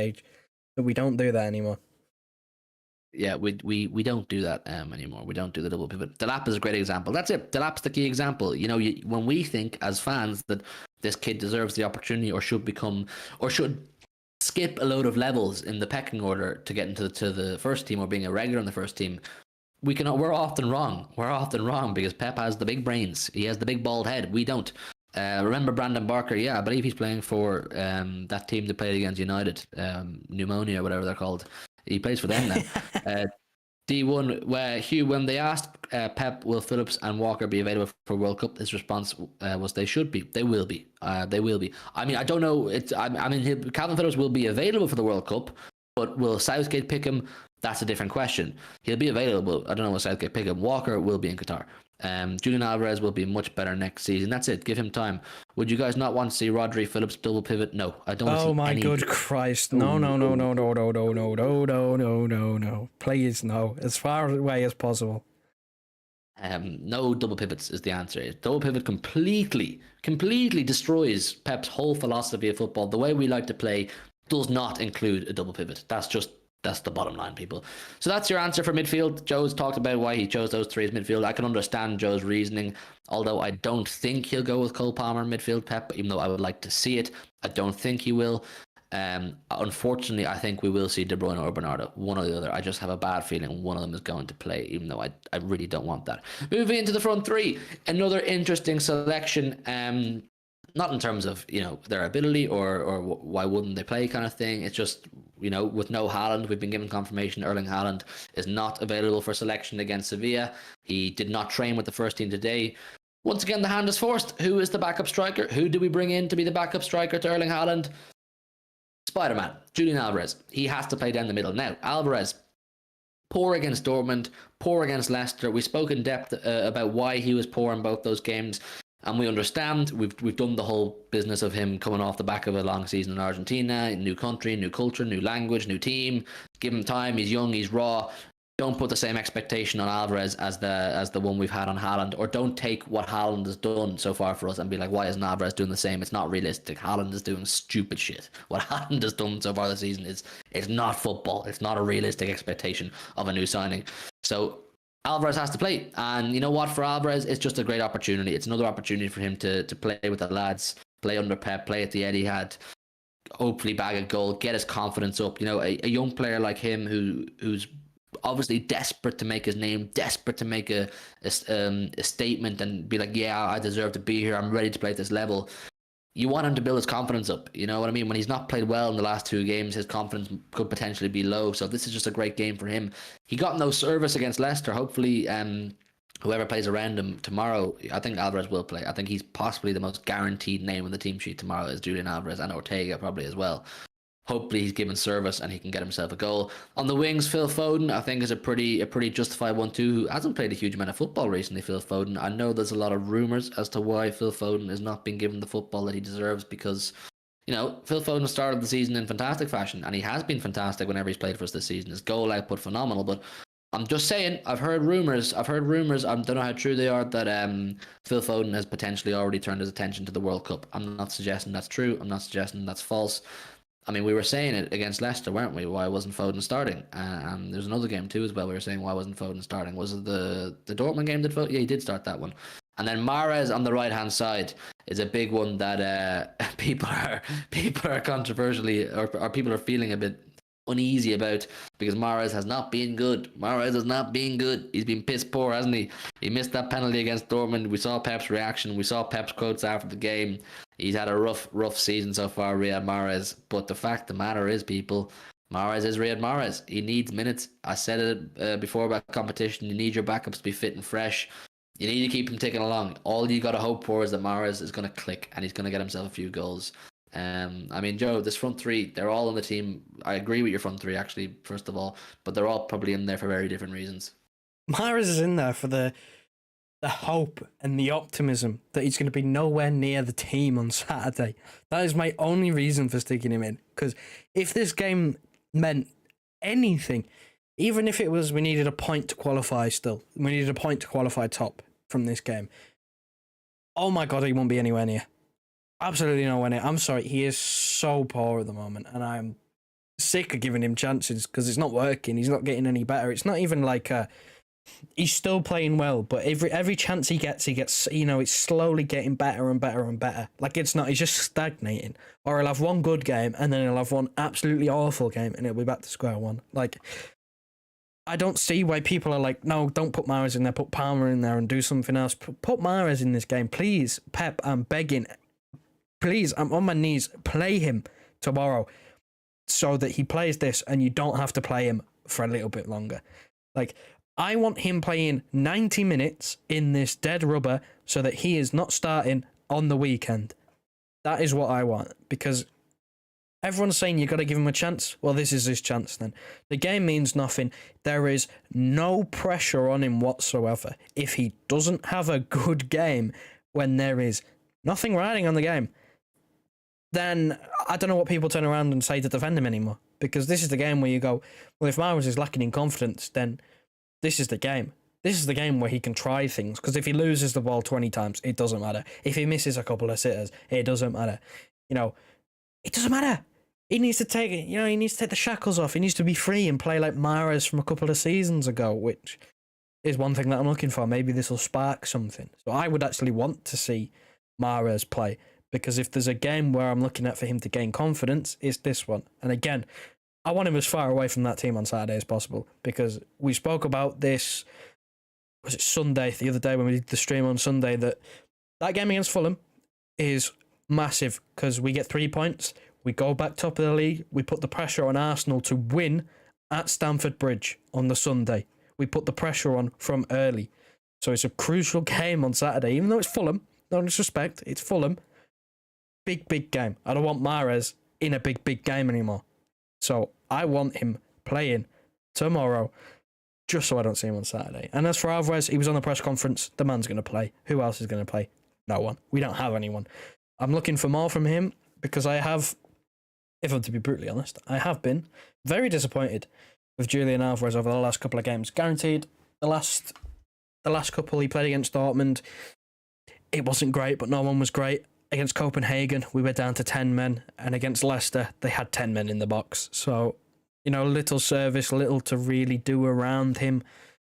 But we don't do that anymore. Yeah, we don't do that anymore. We don't do the double pivot. Delap is a great example. That's it. Delap's the key example. You know, when we think as fans that this kid deserves the opportunity, or should skip a load of levels in the pecking order to get into the first team, or being a regular in the first team, we're often wrong. We're often wrong, because Pep has the big brains. He has the big bald head. We don't. Remember Brandon Barker? Yeah, I believe he's playing for that team that played against United, Pneumonia, or whatever they're called. He plays for them now. D1, where Hugh, when they asked Pep, will Phillips and Walker be available for World Cup, his response was they should be. They will be. They will be. I mean, I don't know. Calvin Phillips will be available for the World Cup, but will Southgate pick him? That's a different question. He'll be available. I don't know will Southgate pick him. Walker will be in Qatar. Julian Alvarez will be much better next season. That's it. Give him time. Would you guys not want to see Rodri Phillips double pivot? No, I don't. Oh my good Christ! No. Please, no. As far away as possible. No double pivots is the answer. Double pivot completely destroys Pep's whole philosophy of football. The way we like to play does not include a double pivot. That's the bottom line, people. So that's your answer for midfield. Joe's talked about why he chose those three as midfield. I can understand Joe's reasoning, although I don't think he'll go with Cole Palmer midfield, Pep, even though I would like to see it. I don't think he will. Unfortunately, I think we will see De Bruyne or Bernardo, one or the other. I just have a bad feeling one of them is going to play, even though I really don't want that. Moving into the front three, another interesting selection. Not in terms of, you know, their ability or why wouldn't they play kind of thing. It's just, you know, with no Haaland, we've been given confirmation Erling Haaland is not available for selection against Sevilla. He did not train with the first team today. Once again, the hand is forced. Who is the backup striker? Who do we bring in to be the backup striker to Erling Haaland? Spider-Man, Julian Alvarez. He has to play down the middle. Now, Alvarez, poor against Dortmund, poor against Leicester. We spoke in depth about why he was poor in both those games. And we understand, we've done the whole business of him coming off the back of a long season in Argentina, new country, new culture, new language, new team. Give him time, he's young, he's raw. don't put the same expectation on Alvarez as the one we've had on Haaland, or don't take what Haaland has done so far for us and be like, why isn't Alvarez doing the same? It's not realistic. Haaland is doing stupid shit. What Haaland has done so far this season is not football. It's not a realistic expectation of a new signing. So Alvarez has to play, and you know what? For Alvarez, it's just a great opportunity. It's another opportunity for him to play with the lads, play under Pep, play at the Etihad, hopefully bag a goal, get his confidence up. You know, a young player like him who's obviously desperate to make his name, desperate to make a statement and be like, yeah, I deserve to be here. I'm ready to play at this level. You want him to build his confidence up. You know what I mean? When he's not played well in the last 2 games, his confidence could potentially be low. So this is just a great game for him. He got no service against Leicester. Hopefully, whoever plays around him tomorrow, I think Alvarez will play. I think he's possibly the most guaranteed name on the team sheet tomorrow is Julian Alvarez, and Ortega probably as well. Hopefully he's given service and he can get himself a goal. On the wings, Phil Foden, I think, is a pretty justified one too, who hasn't played a huge amount of football recently, Phil Foden. I know there's a lot of rumours as to why Phil Foden is not being given the football that he deserves because, you know, Phil Foden started the season in fantastic fashion, and he has been fantastic whenever he's played for us this season. His goal output phenomenal, but I'm just saying, I've heard rumours, I don't know how true they are, that Phil Foden has potentially already turned his attention to the World Cup. I'm not suggesting that's true, I'm not suggesting that's false. I mean, we were saying it against Leicester, weren't we? Why wasn't Foden starting? And there's another game too as well. We were saying why wasn't Foden starting? Was it the Dortmund game? Yeah, he did start that one. And then Mahrez on the right hand side is a big one that people are controversially, or people are feeling a bit uneasy about, because Mahrez has not been good. He's been piss poor, hasn't he? He missed that penalty against Dortmund. We saw Pep's reaction. We saw Pep's quotes after the game. He's had a rough season so far, Riyad Mahrez. But the fact of the matter is, people, Mahrez is Riyad Mahrez. He needs minutes. I said it before about competition. You need your backups to be fit and fresh. You need to keep him ticking along. All you got to hope for is that Mahrez is going to click and he's going to get himself a few goals. I mean, Joe, this front three, they're all on the team. I agree with your front three, actually, first of all, but they're all probably in there for very different reasons. Mahrez is in there for the hope and the optimism that he's going to be nowhere near the team on Saturday. That is my only reason for sticking him in. Because if this game meant anything, even if it was we needed a point to qualify still, we needed a point to qualify top from this game, oh my God, he won't be anywhere near. Absolutely nowhere near. I'm sorry, he is so poor at the moment, and I'm sick of giving him chances because it's not working. He's not getting any better. It's not even like he's still playing well, but every chance he gets, you know, it's slowly getting better and better and better. Like, it's not, he's just stagnating. Or he'll have one good game and then he'll have one absolutely awful game and it'll be back to square one. Like, I don't see why people are like, no, don't put Mahrez in there, put Palmer in there and do something else. Put Mahrez in this game, please. Pep, I'm begging. Please, I'm on my knees. Play him tomorrow so that he plays this and you don't have to play him for a little bit longer. Like, I want him playing 90 minutes in this dead rubber so that he is not starting on the weekend. That is what I want, because everyone's saying you got to give him a chance. Well, this is his chance then. The game means nothing. There is no pressure on him whatsoever. If he doesn't have a good game when there is nothing riding on the game, then I don't know what people turn around and say to defend him anymore. Because this is the game where you go, well, if Mahrez is lacking in confidence, then this is the game. This is the game where he can try things. Because if he loses the ball 20 times, it doesn't matter. If he misses a couple of sitters, it doesn't matter. You know, it doesn't matter. He needs to take it. You know, he needs to take the shackles off. He needs to be free and play like Mahrez from a couple of seasons ago, which is one thing that I'm looking for. Maybe this will spark something. So I would actually want to see Mahrez play, because if there's a game where I'm looking at for him to gain confidence, it's this one. And again, I want him as far away from that team on Saturday as possible, because we spoke about this, was it Sunday, the other day when we did the stream on Sunday, that game against Fulham is massive because we get 3 points, we go back top of the league, we put the pressure on Arsenal to win at Stamford Bridge on the Sunday. We put the pressure on from early. So it's a crucial game on Saturday, even though it's Fulham, no disrespect, it's Fulham. Big game. I don't want Mahrez in a big game anymore. So I want him playing tomorrow, just so I don't see him on Saturday. And as for Alvarez, he was on the press conference. The man's going to play. Who else is going to play? No one. We don't have anyone. I'm looking for more from him because I have, if I'm to be brutally honest, I have been very disappointed with Julian Alvarez over the last couple of games. Guaranteed, the last couple he played against Dortmund, it wasn't great, but no one was great. Against Copenhagen, we were down to 10 men, and against Leicester, they had 10 men in the box. So, little service, little to really do around him.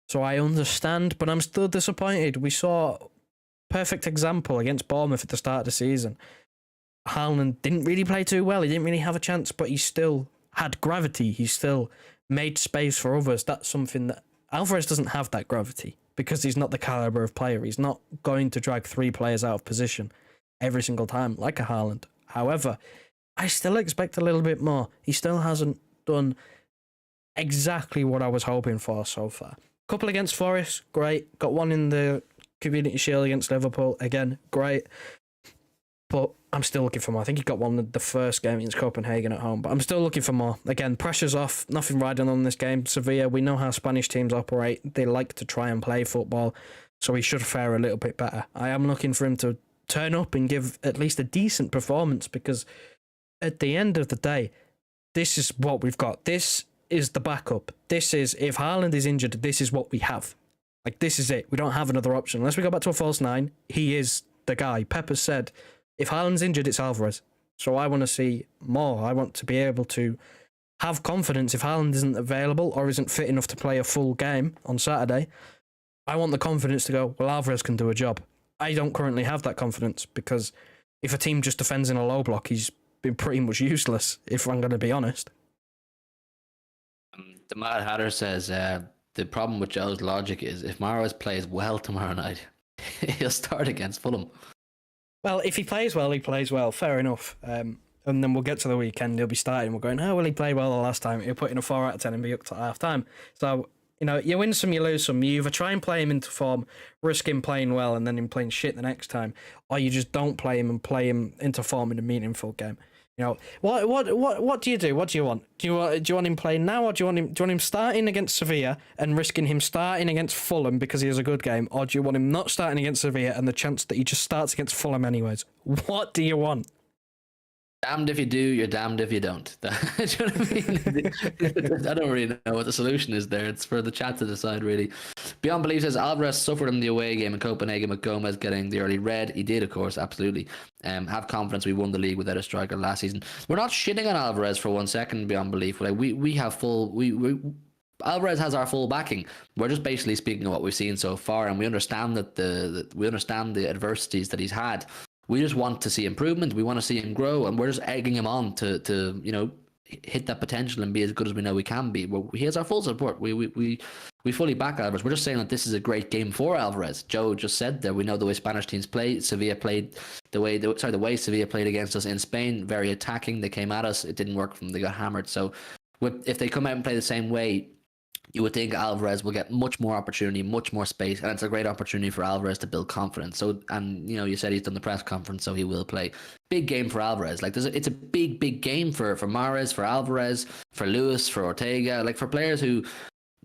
So I understand, but I'm still disappointed. We saw perfect example against Bournemouth at the start of the season. Haaland didn't really play too well. He didn't really have a chance, but he still had gravity. He still made space for others. That's something that Alvarez doesn't have, that gravity, because he's not the caliber of player. He's not going to drag 3 players out of position every single time like a Haaland. However, I still expect a little bit more. He still hasn't done exactly what I was hoping for so far. Couple against Forest, great. Got one in the Community Shield against Liverpool, again, great. But I'm still looking for more. I think he got one the first game against Copenhagen at home, but I'm still looking for more. Again, pressure's off, nothing riding on this game. Sevilla, we know how Spanish teams operate. They like to try and play football, so he should fare a little bit better. I am looking for him to turn up and give at least a decent performance, because at the end of the day, this is what we've got. This is the backup. This is, if Haaland is injured, this is what we have. Like, this is it. We don't have another option. Unless we go back to a false 9, he is the guy. Pep has said, if Haaland's injured, it's Alvarez. So I want to see more. I want to be able to have confidence if Haaland isn't available or isn't fit enough to play a full game on Saturday. I want the confidence to go, well, Alvarez can do a job. I don't currently have that confidence, because if a team just defends in a low block, he's been pretty much useless, if I'm going to be honest. The Mad Hatter says the problem with Joe's logic is if Mahrez plays well tomorrow night, he'll start against Fulham. Well, if he plays well, he plays well. Fair enough. And then we'll get to the weekend, he'll be starting. We're going, oh, well, he played well the last time. He'll put in a 4 out of 10 and be up to half time. So, you win some, you lose some. You either try and play him into form, risk him playing well and then him playing shit the next time, or you just don't play him and play him into form in a meaningful game. What do you do? What do you want? Do you want him playing now, or do you want him starting against Sevilla and risking him starting against Fulham because he has a good game, or do you want him not starting against Sevilla and the chance that he just starts against Fulham anyways? What do you want? Damned if you do, you're damned if you don't. Do you know what I mean? I don't really know what the solution is there. It's for the chat to decide, really. Beyond Belief says Alvarez suffered in the away game in Copenhagen with Gomez getting the early red. He did, of course, absolutely. Have confidence. We won the league without a striker last season. We're not shitting on Alvarez for 1 second, Beyond Belief. Like, we have full... Alvarez has our full backing. We're just basically speaking of what we've seen so far, and we understand that we understand the adversities that he's had. We just want to see improvement. We want to see him grow, and we're just egging him on to hit that potential and be as good as we know we can be. Well, he has our full support. We fully back Alvarez. We're just saying that this is a great game for Alvarez. Joe just said that we know the way Spanish teams play. Sevilla played the way Sevilla played against us in Spain, very attacking. They came at us. It didn't work for them. They got hammered. So if they come out and play the same way, you would think Alvarez will get much more opportunity, much more space, and it's a great opportunity for Alvarez to build confidence. So, and you said he's done the press conference, so he will play. Big game for Alvarez. Like, it's a big game for Mahrez, for Alvarez, for Lewis, for Ortega. Like, for players who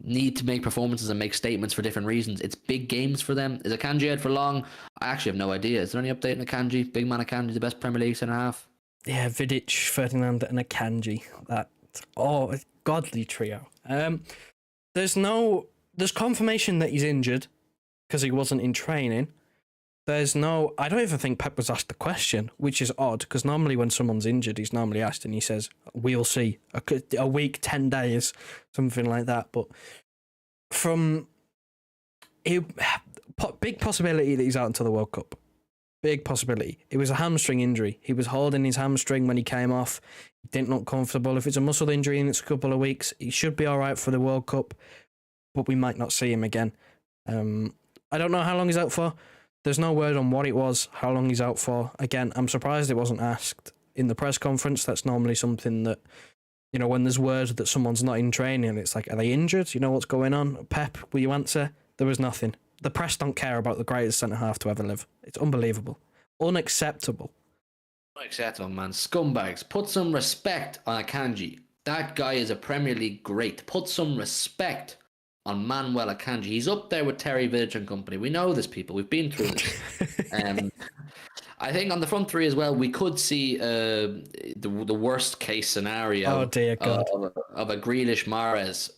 need to make performances and make statements for different reasons. It's big games for them. Is Akanji out for long? I actually have no idea. Is there any update on Akanji? Big man Akanji, the best Premier League centre half. Yeah, Vidic, Ferdinand, and Akanji. A godly trio. There's confirmation that he's injured because he wasn't in training. I don't even think Pep was asked the question, which is odd, because normally when someone's injured, he's normally asked and he says, we'll see, a week, 10 days, something like that. But big possibility that he's out until the World Cup. Big possibility. It was a hamstring injury. He was holding his hamstring when he came off. He didn't look comfortable. If it's a muscle injury and it's a couple of weeks, he should be all right for the World Cup, but we might not see him again. I don't know how long he's out for. There's no word on what it was, how long he's out for. Again, I'm surprised it wasn't asked in the press conference. That's normally something that, when there's word that someone's not in training, it's like, are they injured? You know what's going on? Pep, will you answer? There was nothing. The press don't care about the greatest centre-half to ever live. It's unbelievable. Unacceptable. Unacceptable, man. Scumbags. Put some respect on Akanji. That guy is a Premier League great. Put some respect on Manuel Akanji. He's up there with Terry Vidic and company. We know this, people. We've been through this. I think on the front three as well, we could see the worst case scenario Oh dear God. of a Grealish Mahrez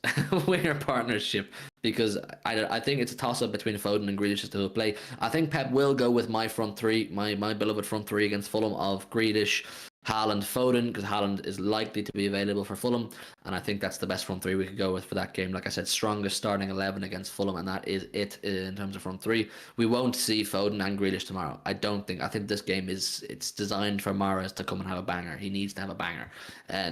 winger partnership, because I think it's a toss up between Foden and Grealish to play. I think Pep will go with my front three, my beloved front three against Fulham of Grealish, Haaland, Foden, because Haaland is likely to be available for Fulham, and I think that's the best front three we could go with for that game. Like I said, strongest starting 11 against Fulham, and that is it in terms of front three. We won't see Foden and Grealish tomorrow. I think this game it's designed for Mahrez to come and have a banger. He needs to have a banger.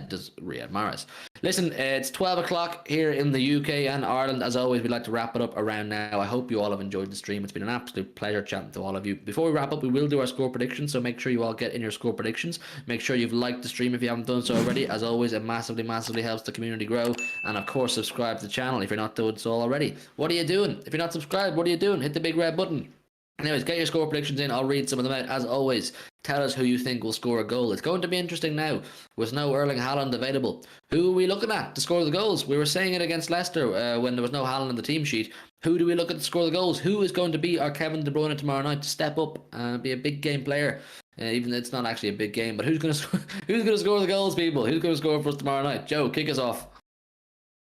Does Riyad Mahrez? Listen, it's 12 o'clock here in the UK and Ireland. As always, we'd like to wrap it up around now. I hope you all have enjoyed the stream. It's been an absolute pleasure chatting to all of you. Before we wrap up, we will do our score predictions, so make sure you all get in your score predictions. Make sure you've liked the stream if you haven't done so already. As always, it massively helps the community grow. And of course, subscribe to the channel if you're not doing so already. What are you doing? If you're not subscribed, what are you doing? Hit the big red button. Anyways, get your score predictions in. I'll read some of them out. As always, tell us who you think will score a goal. It's going to be interesting now with no Erling Haaland available. Who are we looking at to score the goals? We were saying it against Leicester when there was no Haaland on the team sheet. Who do we look at to score the goals? Who is going to be our Kevin De Bruyne tomorrow night to step up and be a big game player? Even though it's not actually a big game, but who's going to score the goals, people? Who's going to score for us tomorrow night? Joe, kick us off.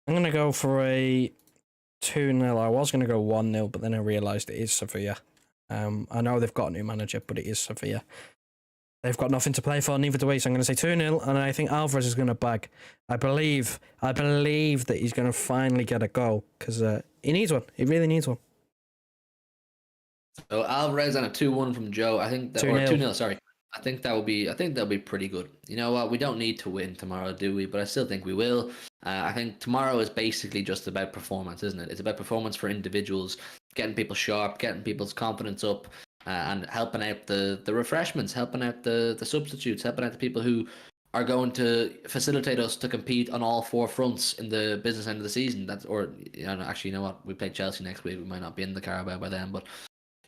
I'm going to go for a 2-0. I was going to go 1-0, but then I realised it is Sevilla. I know they've got a new manager, but it is Sevilla. They've got nothing to play for, neither do we. So I'm going to say 2-0, and I think Alvarez is going to bag. I believe that he's going to finally get a goal, because he needs one. He really needs one. So Alvarez and a 2-1 from Joe. I think that 2-0. Sorry. I think that'll be pretty good. You know what? We don't need to win tomorrow, do we? But I still think we will. I think tomorrow is basically just about performance, isn't it? It's about performance for individuals, getting people sharp, getting people's confidence up, and helping out the refreshments, helping out the substitutes, helping out the people who are going to facilitate us to compete on all four fronts in the business end of the season. Actually, you know what? We play Chelsea next week. We might not be in the Carabao by then, but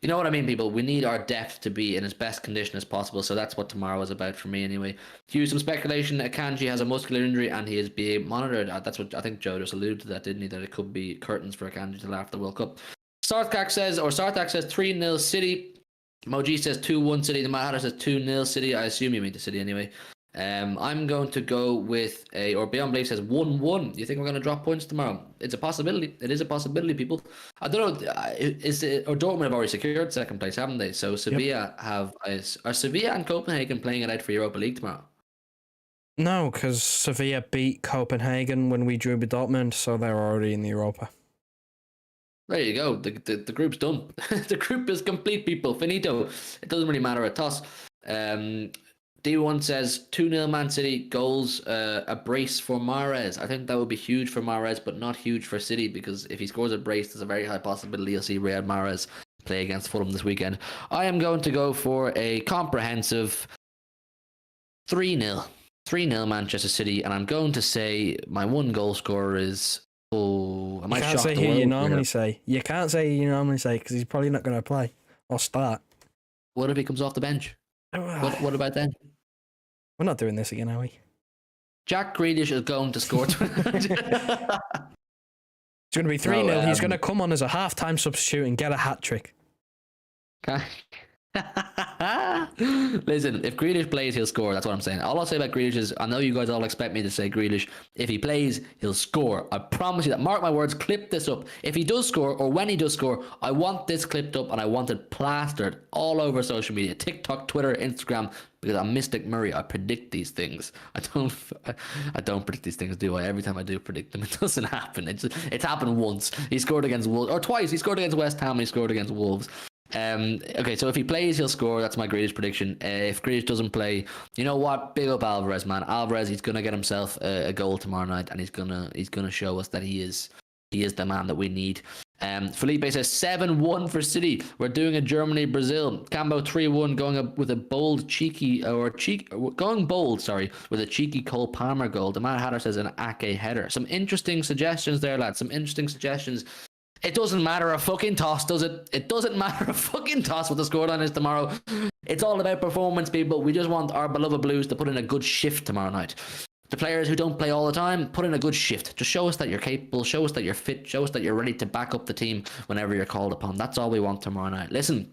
you know what I mean, people? We need our depth to be in as best condition as possible, so that's what tomorrow is about for me anyway. To use some speculation, Akanji has a muscular injury and he is being monitored. That's what I think Joe just alluded to that, didn't he? That it could be curtains for Akanji till after the World Cup. Sarthak says 3-0 City. Moji says 2-1 City. The Mahatter says 2-0 City. I assume you mean the City anyway. I'm going to go with Beyond Belief says 1-1. You think we're going to drop points tomorrow? It's a possibility. It is a possibility, people. I don't know. Dortmund have already secured second place, haven't they? So Sevilla are Sevilla and Copenhagen playing it out for Europa League tomorrow? No, because Sevilla beat Copenhagen when we drew with Dortmund, so they're already in the Europa. There you go. The group's done. The group is complete, people. Finito. It doesn't really matter a toss. D1 says 2-0 Man City, goals, a brace for Mahrez. I think that would be huge for Mahrez, but not huge for City, because if he scores a brace, there's a very high possibility you'll see Riyad Mahrez play against Fulham this weekend. I am going to go for a comprehensive 3-0. 3-0 Manchester City, and I'm going to say my one goal scorer is... Oh, I might shock the world. You can't say who you normally say, because he's probably not going to play or start. What if he comes off the bench? What about then? We're not doing this again, are we? Jack Grealish is going to score. It's going to be 3-0. He's going to come on as a half-time substitute and get a hat-trick. Okay. Listen, if Grealish plays, he'll score. That's what I'm saying. All I'll say about Grealish is, I know you guys all expect me to say Grealish. If he plays, he'll score. I promise you that. Mark my words, clip this up. If he does score, or when he does score, I want this clipped up and I want it plastered all over social media. TikTok, Twitter, Instagram, because I'm Mystic Murray. I predict these things. I don't predict these things, do I? Every time I do predict them, it doesn't happen. It's happened once. He scored against Wolves, or twice. He scored against West Ham and he scored against Wolves. Okay, so if he plays, he'll score. That's my greatest prediction. If Grealish doesn't play, you know what? Big up Alvarez, man. Alvarez, he's gonna get himself a goal tomorrow night, and he's gonna show us that he is the man that we need. Felipe says 7-1 for City. We're doing a Germany-Brazil. Cambo 3-1, going up with a with a cheeky Cole Palmer goal. The Matt Hatter says an Ake header. Some interesting suggestions there, lads. Some interesting suggestions. It doesn't matter a fucking toss, does it? It doesn't matter a fucking toss what the scoreline is tomorrow. It's all about performance, people. We just want our beloved Blues to put in a good shift tomorrow night. The players who don't play all the time, put in a good shift. Just show us that you're capable, show us that you're fit, show us that you're ready to back up the team whenever you're called upon. That's all we want tomorrow night. Listen,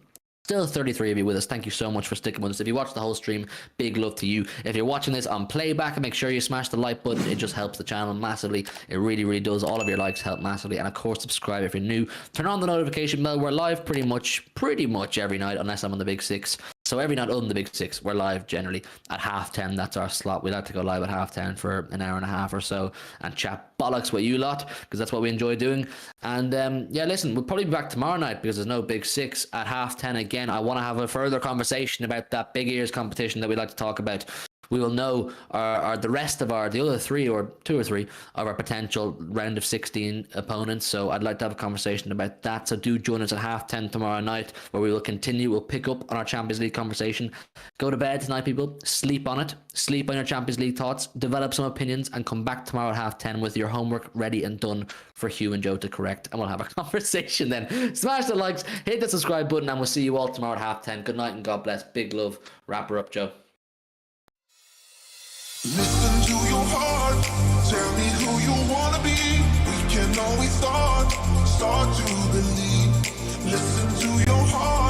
Still 33 of you with us. Thank you so much for sticking with us. If you watched the whole stream, big love to you. If you're watching this on playback, make sure you smash the like button. It just helps the channel massively. It really, really does. All of your likes help massively. And of course, subscribe if you're new. Turn on the notification bell. We're live pretty much every night, unless I'm on the Big Six. So every night other than the Big Six, we're live generally at 10:30. That's our slot. We like to go live at 10:30 for an hour and a half or so and chat bollocks with you lot, because that's what we enjoy doing. And yeah, listen, we'll probably be back tomorrow night because there's no Big Six at 10:30 again. I want to have a further conversation about that big ears competition that we like to talk about. We will know the rest of the other three or two or three of our potential round of 16 opponents. So I'd like to have a conversation about that. So do join us at 10:30 tomorrow night, where we will continue. We'll pick up on our Champions League conversation. Go to bed tonight, people. Sleep on it. Sleep on your Champions League thoughts. Develop some opinions and come back tomorrow at 10:30 with your homework ready and done for Hugh and Joe to correct. And we'll have a conversation then. Smash the likes, hit the subscribe button, and we'll see you all tomorrow at 10:30. Good night and God bless. Big love. Wrap her up, Joe. Listen to your heart, tell me who you wanna be. We can always start to believe. Listen to your heart.